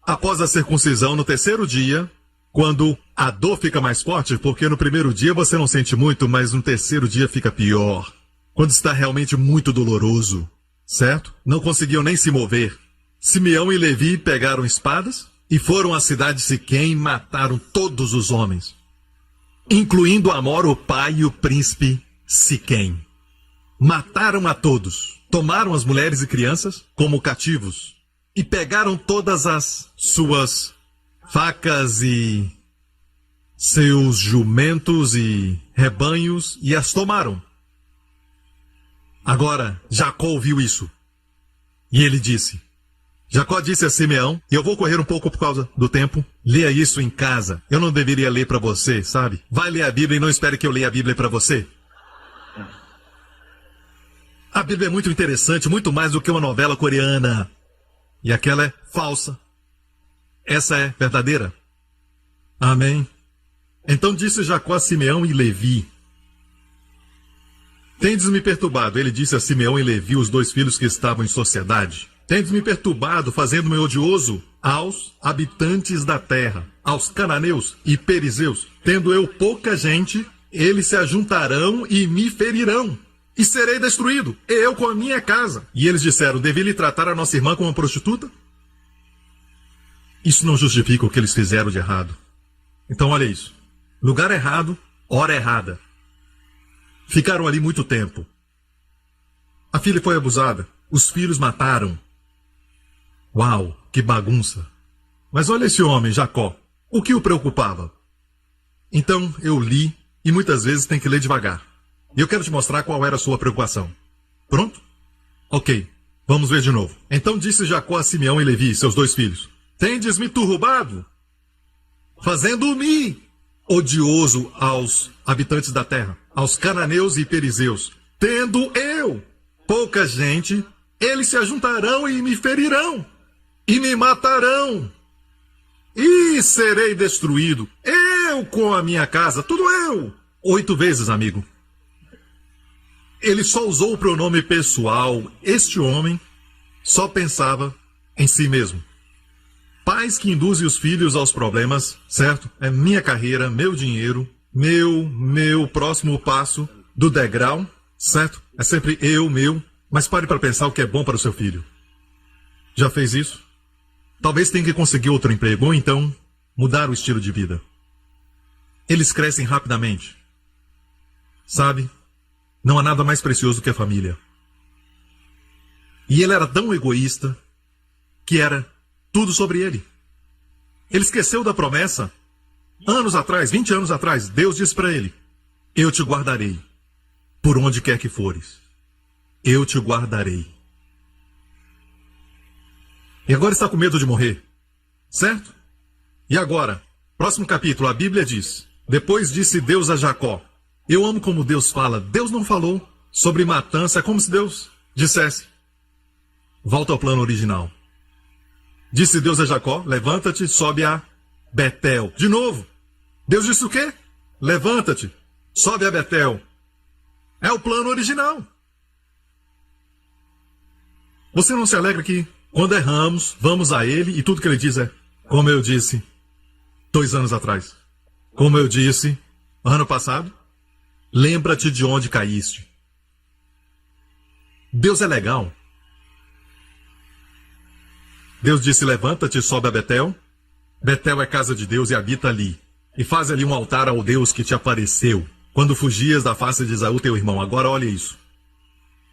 após a circuncisão, no terceiro dia, quando a dor fica mais forte, porque no primeiro dia você não sente muito, mas no terceiro dia fica pior. Quando está realmente muito doloroso, certo? Não conseguiam nem se mover. Simeão e Levi pegaram espadas e foram à cidade de Siquém e mataram todos os homens, incluindo Amor, o pai e o príncipe Siquém. Mataram a todos, tomaram as mulheres e crianças como cativos e pegaram todas as suas facas e seus jumentos e rebanhos e as tomaram. Agora, Jacó ouviu isso e ele disse, Jacó disse a Simeão, e eu vou correr um pouco por causa do tempo, leia isso em casa. Eu não deveria ler para você, sabe? Vai ler a Bíblia e não espere que eu leia a Bíblia para você. A Bíblia é muito interessante, muito mais do que uma novela coreana. E aquela é falsa. Essa é verdadeira. Amém. Então disse Jacó a Simeão e Levi, tendes me perturbado, ele disse a Simeão e Levi, os dois filhos que estavam em sociedade. Tendes me perturbado, fazendo-me odioso aos habitantes da terra, aos cananeus e perizeus. Tendo eu pouca gente, eles se ajuntarão e me ferirão. E serei destruído, eu com a minha casa. E eles disseram, devia lhe tratar a nossa irmã como uma prostituta? Isso não justifica o que eles fizeram de errado. Então olha isso. Lugar errado, hora errada. Ficaram ali muito tempo. A filha foi abusada. Os filhos mataram. Uau, que bagunça. Mas olha esse homem, Jacó. O que o preocupava? Então eu li, e muitas vezes tem que ler devagar. E eu quero te mostrar qual era a sua preocupação. Pronto? Ok, vamos ver de novo. Então disse Jacó a Simeão e Levi, seus dois filhos, tendes me turbado, fazendo-me odioso aos habitantes da terra, aos cananeus e perizeus. Tendo eu pouca gente, eles se ajuntarão e me ferirão, e me matarão, e serei destruído, eu com a minha casa, tudo eu. 8 vezes, amigo. Ele só usou o pronome pessoal. Este homem só pensava em si mesmo. Pais que induzem os filhos aos problemas, certo? É minha carreira, meu dinheiro, meu próximo passo do degrau, certo? É sempre eu, meu. Mas pare para pensar o que é bom para o seu filho. Já fez isso? Talvez tenha que conseguir outro emprego, ou então mudar o estilo de vida. Eles crescem rapidamente. Sabe? Não há nada mais precioso que a família. E ele era tão egoísta que era tudo sobre ele. Ele esqueceu da promessa. Anos atrás, 20 anos atrás, Deus disse para ele, eu te guardarei por onde quer que fores. Eu te guardarei. E agora está com medo de morrer, certo? E agora, próximo capítulo, a Bíblia diz, depois disse Deus a Jacó, eu amo como Deus fala. Deus não falou sobre matança, é como se Deus dissesse. Volta ao plano original. Disse Deus a Jacó, levanta-te, sobe a Betel. De novo. Deus disse o quê? Levanta-te, sobe a Betel. É o plano original. Você não se alegra que, quando erramos, vamos a Ele e tudo que Ele diz é, Como eu disse 2 anos atrás. Como eu disse ano passado. Lembra-te de onde caíste. Deus é legal. Deus disse, levanta-te e sobe a Betel. Betel é casa de Deus e habita ali. E faz ali um altar ao Deus que te apareceu quando fugias da face de Esaú, teu irmão. Agora olha isso.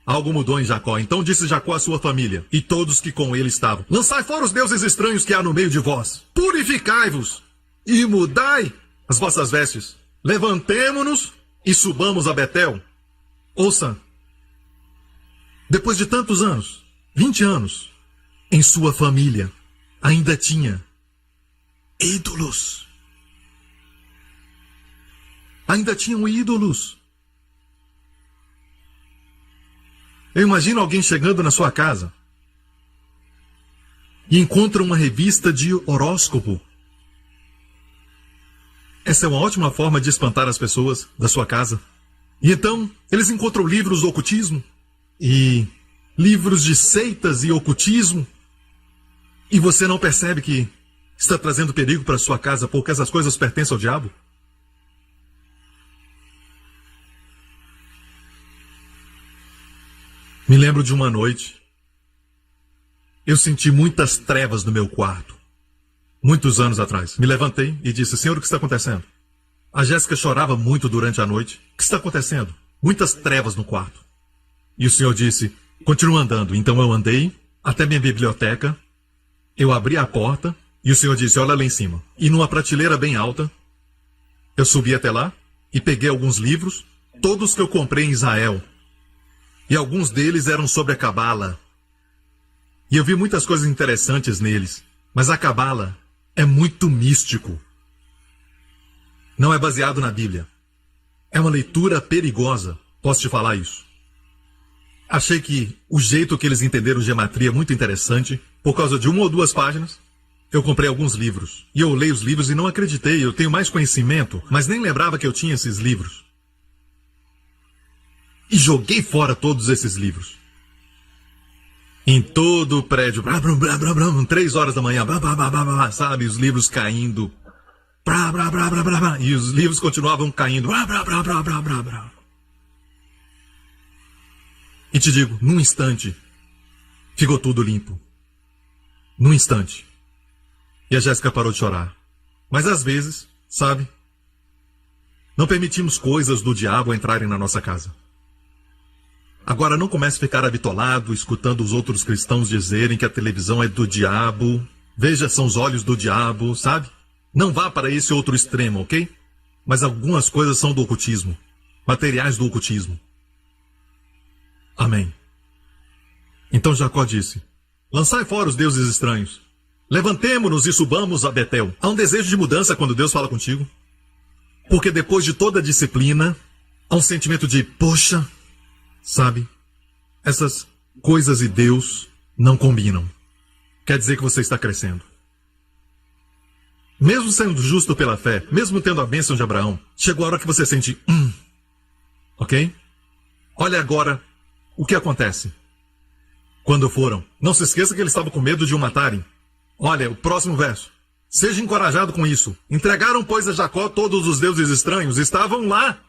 Algo mudou em Jacó. Então disse Jacó à sua família e todos que com ele estavam: lançai fora os deuses estranhos que há no meio de vós. Purificai-vos e mudai as vossas vestes. Levantemo-nos e subamos a Betel. Ouça. Depois de tantos anos, 20 anos, em sua família, ainda tinha ídolos. Ainda tinham ídolos. Eu imagino alguém chegando na sua casa e encontra uma revista de horóscopo. Essa é uma ótima forma de espantar as pessoas da sua casa. E então, eles encontram livros do ocultismo e livros de seitas e ocultismo. E você não percebe que está trazendo perigo para sua casa porque essas coisas pertencem ao diabo? Me lembro de uma noite. Eu senti muitas trevas no meu quarto. Muitos anos atrás. Me levantei e disse: Senhor, o que está acontecendo? A Jéssica chorava muito durante a noite. O que está acontecendo? Muitas trevas no quarto. E o Senhor disse: continua andando. Então eu andei até minha biblioteca. Eu abri a porta e o Senhor disse: olha lá em cima. E numa prateleira bem alta, eu subi até lá e peguei alguns livros, todos que eu comprei em Israel. E alguns deles eram sobre a Cabala. E eu vi muitas coisas interessantes neles. Mas a Cabala é muito místico. Não é baseado na Bíblia. É uma leitura perigosa. Posso te falar isso? Achei que o jeito que eles entenderam gematria é muito interessante. Por causa de 1 ou 2 páginas, eu comprei alguns livros. E eu leio os livros e não acreditei. Eu tenho mais conhecimento, mas nem lembrava que eu tinha esses livros. E joguei fora todos esses livros. Em todo o prédio, 3 horas da manhã, sabe, os livros caindo. E os livros continuavam caindo. E te digo, num instante, ficou tudo limpo. Num instante. E a Jéssica parou de chorar. Mas às vezes, sabe, não permitimos coisas do diabo entrarem na nossa casa. Agora não comece a ficar habitolado, escutando os outros cristãos dizerem que a televisão é do diabo. Veja, são os olhos do diabo, sabe? Não vá para esse outro extremo, ok? Mas algumas coisas são do ocultismo. Materiais do ocultismo. Amém. Então Jacó disse: lançai fora os deuses estranhos. Levantemo-nos e subamos a Betel. Há um desejo de mudança quando Deus fala contigo. Porque depois de toda a disciplina, há um sentimento de, poxa, sabe, essas coisas e Deus não combinam. Quer dizer que você está crescendo. Mesmo sendo justo pela fé, mesmo tendo a bênção de Abraão, chegou a hora que você sente, ok? Olha agora o que acontece. Quando foram, não se esqueça que eles estavam com medo de o matarem. Olha, o próximo verso. Seja encorajado com isso. Entregaram, pois, a Jacó todos os deuses estranhos. Estavam lá.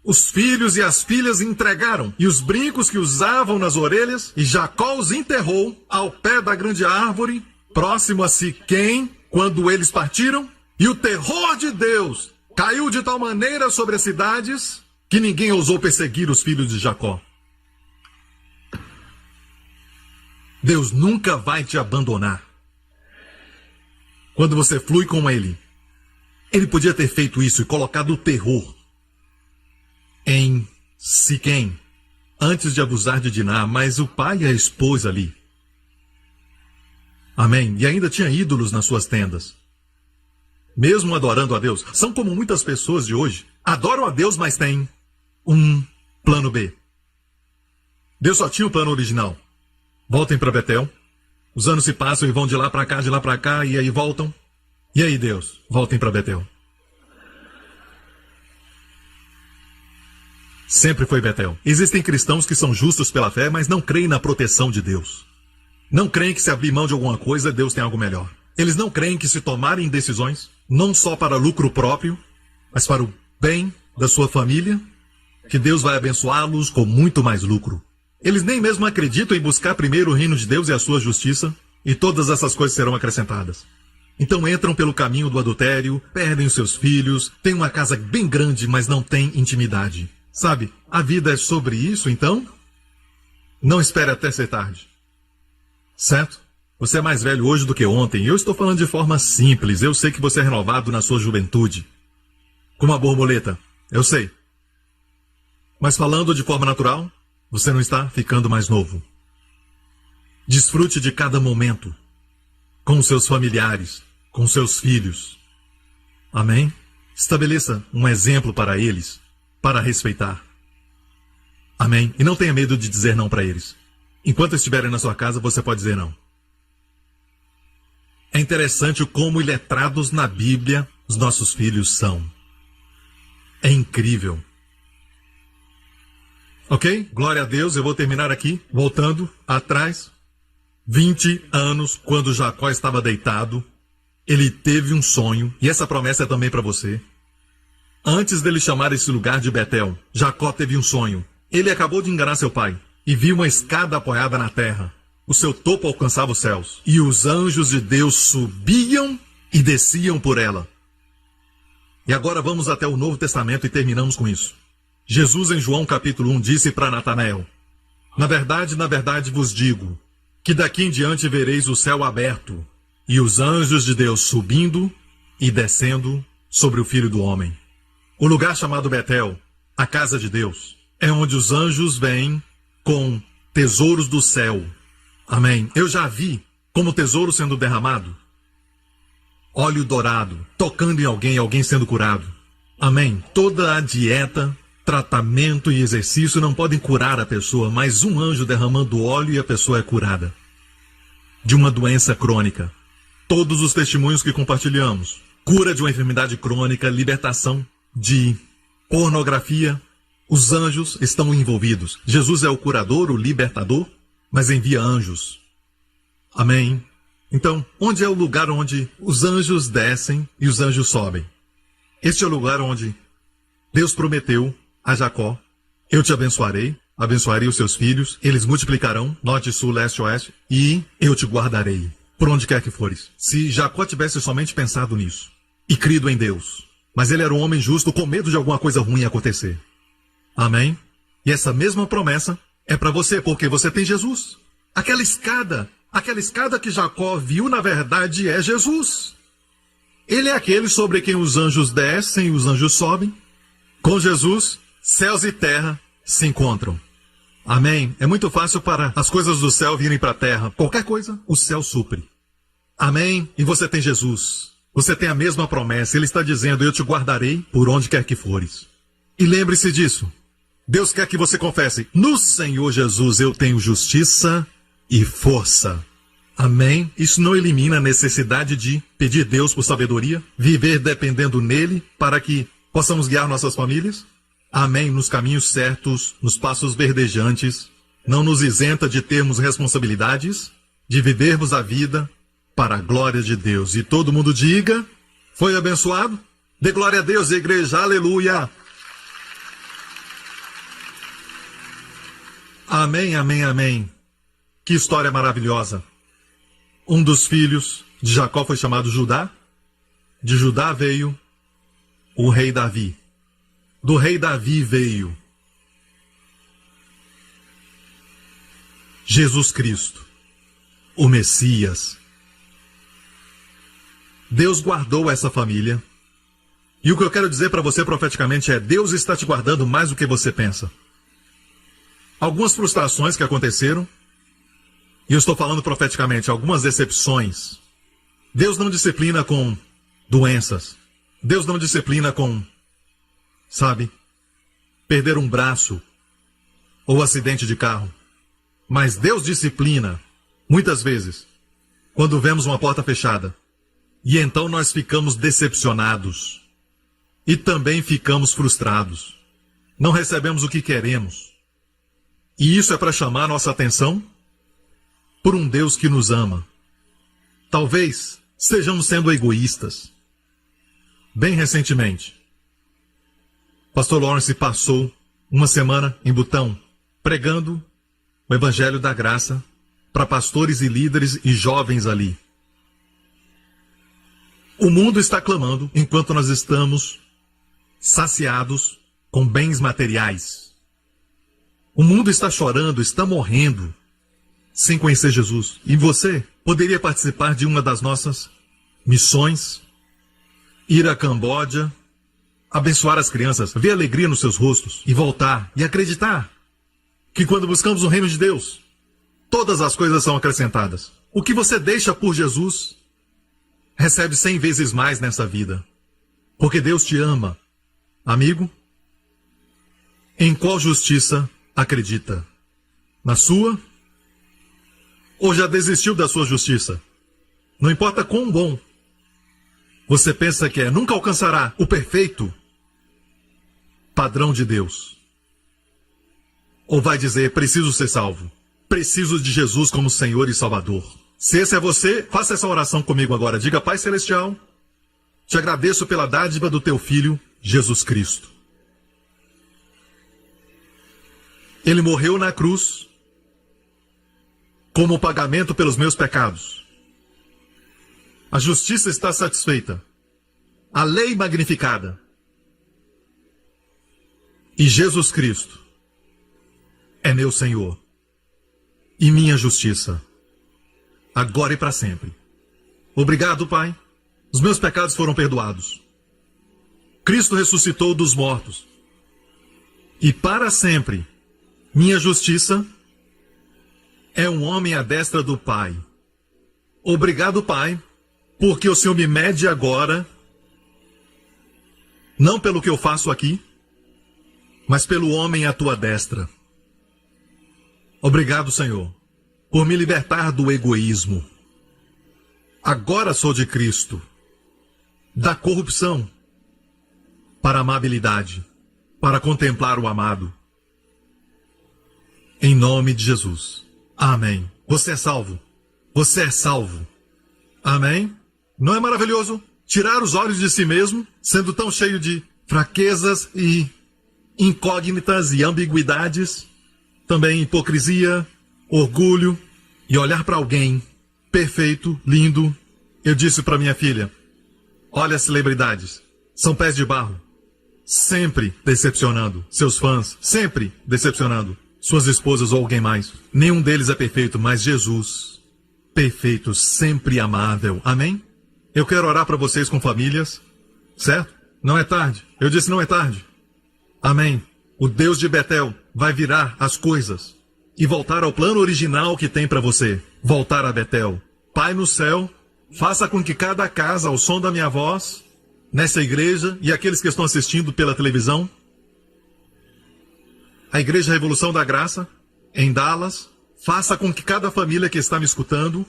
Os filhos e as filhas entregaram, e os brincos que usavam nas orelhas, e Jacó os enterrou ao pé da grande árvore, próximo a Siquém, quando eles partiram, e o terror de Deus caiu de tal maneira sobre as cidades, que ninguém ousou perseguir os filhos de Jacó. Deus nunca vai te abandonar. Quando você flui com Ele, Ele podia ter feito isso e colocado o terror em Siquém, antes de abusar de Diná, mas o pai e a esposa ali. Amém? E ainda tinha ídolos nas suas tendas. Mesmo adorando a Deus. São como muitas pessoas de hoje. Adoram a Deus, mas têm um plano B. Deus só tinha o plano original. Voltem para Betel. Os anos se passam e vão de lá para cá, e aí voltam. E aí, Deus, voltem para Betel. Sempre foi Betel. Existem cristãos que são justos pela fé, mas não creem na proteção de Deus. Não creem que se abrir mão de alguma coisa, Deus tem algo melhor. Eles não creem que se tomarem decisões, não só para lucro próprio, mas para o bem da sua família, que Deus vai abençoá-los com muito mais lucro. Eles nem mesmo acreditam em buscar primeiro o reino de Deus e a sua justiça, e todas essas coisas serão acrescentadas. Então entram pelo caminho do adultério, perdem os seus filhos, têm uma casa bem grande, mas não têm intimidade. Sabe, a vida é sobre isso, então? Não espere até ser tarde. Certo? Você é mais velho hoje do que ontem, e eu estou falando de forma simples. Eu sei que você é renovado na sua juventude. Como uma borboleta, eu sei. Mas falando de forma natural, você não está ficando mais novo. Desfrute de cada momento, com os seus familiares, com seus filhos. Amém? Estabeleça um exemplo para eles, para respeitar. Amém? E não tenha medo de dizer não para eles. Enquanto estiverem na sua casa, você pode dizer não. É interessante como iletrados na Bíblia os nossos filhos são. É incrível. Ok? Glória a Deus, eu vou terminar aqui, voltando atrás. 20 anos, quando Jacó estava deitado, ele teve um sonho, e essa promessa é também para você. Antes dele chamar esse lugar de Betel, Jacó teve um sonho. Ele acabou de enganar seu pai, e viu uma escada apoiada na terra. O seu topo alcançava os céus, e os anjos de Deus subiam e desciam por ela. E agora vamos até o Novo Testamento e terminamos com isso. Jesus, em João capítulo 1, disse para Natanael: na verdade vos digo, que daqui em diante vereis o céu aberto, e os anjos de Deus subindo e descendo sobre o Filho do Homem. O lugar chamado Betel, a casa de Deus, é onde os anjos vêm com tesouros do céu. Amém. Eu já vi como tesouro sendo derramado. Óleo dourado, tocando em alguém sendo curado. Amém. Toda a dieta, tratamento e exercício não podem curar a pessoa, mas um anjo derramando óleo e a pessoa é curada de uma doença crônica. Todos os testemunhos que compartilhamos, cura de uma enfermidade crônica, libertação de pornografia, os anjos estão envolvidos. Jesus é o curador, o libertador, mas envia anjos. Amém. Então, onde é o lugar onde os anjos descem e os anjos sobem? Este é o lugar onde Deus prometeu a Jacó: eu te abençoarei, abençoarei os seus filhos, eles multiplicarão, norte, sul, leste, oeste, e eu te guardarei, por onde quer que fores. Se Jacó tivesse somente pensado nisso, e crido em Deus, mas ele era um homem justo com medo de alguma coisa ruim acontecer. Amém? E essa mesma promessa é para você, porque você tem Jesus. Aquela escada que Jacó viu, na verdade, é Jesus. Ele é aquele sobre quem os anjos descem e os anjos sobem. Com Jesus, céus e terra se encontram. Amém? É muito fácil para as coisas do céu virem para a terra. Qualquer coisa, o céu supre. Amém? E você tem Jesus. Você tem a mesma promessa. Ele está dizendo: eu te guardarei por onde quer que fores. E lembre-se disso. Deus quer que você confesse: no Senhor Jesus eu tenho justiça e força. Amém? Isso não elimina a necessidade de pedir Deus por sabedoria, viver dependendo nele para que possamos guiar nossas famílias. Amém? Nos caminhos certos, nos passos verdejantes. Não nos isenta de termos responsabilidades, de vivermos a vida para a glória de Deus. E todo mundo diga: foi abençoado? Dê glória a Deus, igreja. Aleluia. Amém, amém, amém. Que história maravilhosa. Um dos filhos de Jacó foi chamado Judá. De Judá veio o rei Davi. Do rei Davi veio Jesus Cristo, o Messias. Deus guardou essa família. E o que eu quero dizer para você profeticamente é: Deus está te guardando mais do que você pensa. Algumas frustrações que aconteceram, e eu estou falando profeticamente, algumas decepções. Deus não disciplina com doenças. Deus não disciplina com, perder um braço ou acidente de carro. Mas Deus disciplina, muitas vezes, quando vemos uma porta fechada. E então nós ficamos decepcionados. E também ficamos frustrados. Não recebemos o que queremos. E isso é para chamar nossa atenção por um Deus que nos ama. Talvez estejamos sendo egoístas. Bem recentemente, Pastor Lawrence passou uma semana em Butão, pregando o Evangelho da Graça para pastores e líderes e jovens ali. O mundo está clamando enquanto nós estamos saciados com bens materiais. O mundo está chorando, está morrendo, sem conhecer Jesus. E você poderia participar de uma das nossas missões, ir à Camboja, abençoar as crianças, ver alegria nos seus rostos e voltar e acreditar que quando buscamos o reino de Deus, todas as coisas são acrescentadas. O que você deixa por Jesus, recebe 100 vezes mais nessa vida. Porque Deus te ama. Amigo, em qual justiça acredita? Na sua? Ou já desistiu da sua justiça? Não importa quão bom você pensa que é, nunca alcançará o perfeito padrão de Deus. Ou vai dizer, preciso ser salvo. Preciso de Jesus como Senhor e Salvador. Se esse é você, faça essa oração comigo agora. Diga, Pai Celestial, te agradeço pela dádiva do teu Filho, Jesus Cristo. Ele morreu na cruz como pagamento pelos meus pecados. A justiça está satisfeita. A lei magnificada. E Jesus Cristo é meu Senhor e minha justiça, agora e para sempre. Obrigado, Pai. Os meus pecados foram perdoados. Cristo ressuscitou dos mortos. E para sempre, minha justiça é um homem à destra do Pai. Obrigado, Pai, porque o Senhor me mede agora, não pelo que eu faço aqui, mas pelo homem à tua destra. Obrigado, Senhor, por me libertar do egoísmo. Agora sou de Cristo, da corrupção, para a amabilidade, para contemplar o amado. Em nome de Jesus. Amém. Você é salvo. Você é salvo. Amém? Não é maravilhoso tirar os olhos de si mesmo, sendo tão cheio de fraquezas e incógnitas e ambiguidades, também hipocrisia, orgulho, e olhar para alguém perfeito, lindo. Eu disse para minha filha, olha as celebridades, são pés de barro, sempre decepcionando seus fãs, sempre decepcionando suas esposas ou alguém mais. Nenhum deles é perfeito, mas Jesus, perfeito, sempre amável. Amém? Eu quero orar para vocês com famílias, certo? Não é tarde. Eu disse não é tarde. Amém. O Deus de Betel vai virar as coisas e voltar ao plano original que tem para você. Voltar a Betel. Pai no céu, faça com que cada casa, ao som da minha voz, nessa igreja e aqueles que estão assistindo pela televisão, a Igreja Revolução da Graça, em Dallas, faça com que cada família que está me escutando,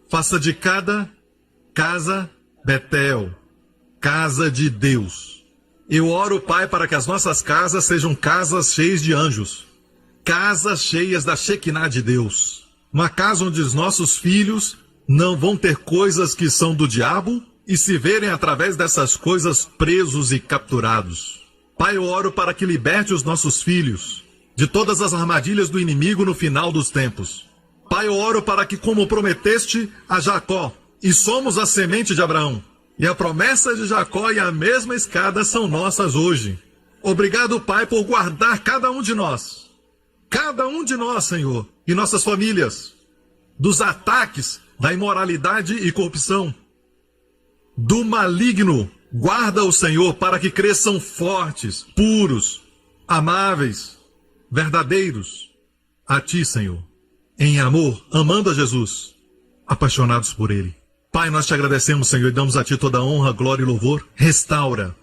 faça de cada casa Betel, casa de Deus. Eu oro, Pai, para que as nossas casas sejam casas cheias de anjos, casas cheias da Shekinah de Deus, uma casa onde os nossos filhos não vão ter coisas que são do diabo e se verem através dessas coisas presos e capturados. Pai, eu oro para que liberte os nossos filhos de todas as armadilhas do inimigo no final dos tempos. Pai, eu oro para que, como prometeste a Jacó, e somos a semente de Abraão, e a promessa de Jacó e a mesma escada são nossas hoje. Obrigado, Pai, por guardar cada um de nós, Senhor, e nossas famílias, dos ataques da imoralidade e corrupção, do maligno. Guarda o Senhor para que cresçam fortes, puros, amáveis, verdadeiros a Ti, Senhor, em amor, amando a Jesus, apaixonados por Ele. Pai, nós te agradecemos, Senhor, e damos a Ti toda a honra, glória e louvor. Restaura,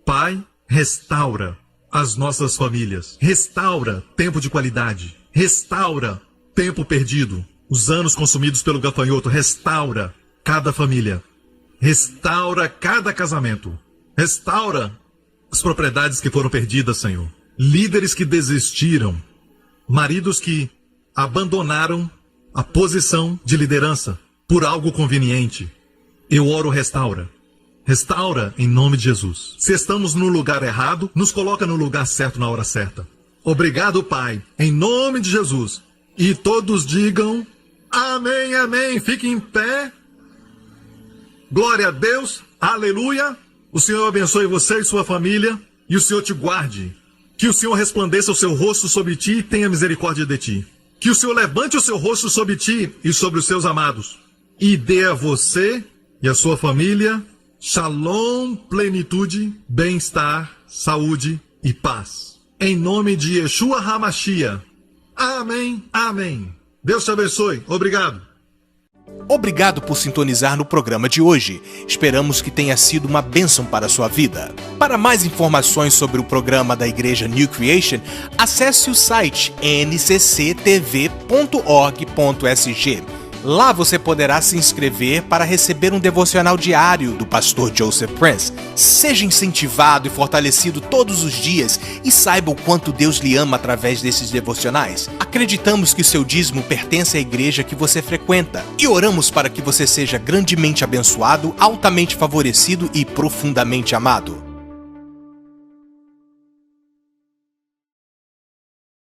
Pai, restaura as nossas famílias. Restaura tempo de qualidade. Restaura tempo perdido, os anos consumidos pelo gafanhoto. Restaura cada família. Restaura cada casamento. Restaura as propriedades que foram perdidas, Senhor. Líderes que desistiram. Maridos que abandonaram a posição de liderança por algo conveniente. Eu oro, restaura. Restaura em nome de Jesus. Se estamos no lugar errado, nos coloca no lugar certo na hora certa. Obrigado, Pai, em nome de Jesus. E todos digam amém, amém. Fiquem em pé. Glória a Deus. Aleluia. O Senhor abençoe você e sua família. E o Senhor te guarde. Que o Senhor resplandeça o seu rosto sobre ti e tenha misericórdia de ti. Que o Senhor levante o seu rosto sobre ti e sobre os seus amados. E dê a você e a sua família shalom, plenitude, bem-estar, saúde e paz. Em nome de Yeshua HaMashiach. Amém, amém. Deus te abençoe. Obrigado. Obrigado por sintonizar no programa de hoje. Esperamos que tenha sido uma bênção para a sua vida. Para mais informações sobre o programa da Igreja New Creation, acesse o site ncctv.org.sg. Lá você poderá se inscrever para receber um devocional diário do pastor Joseph Prince. Seja incentivado e fortalecido todos os dias e saiba o quanto Deus lhe ama através desses devocionais. Acreditamos que o seu dízimo pertence à igreja que você frequenta e oramos para que você seja grandemente abençoado, altamente favorecido e profundamente amado.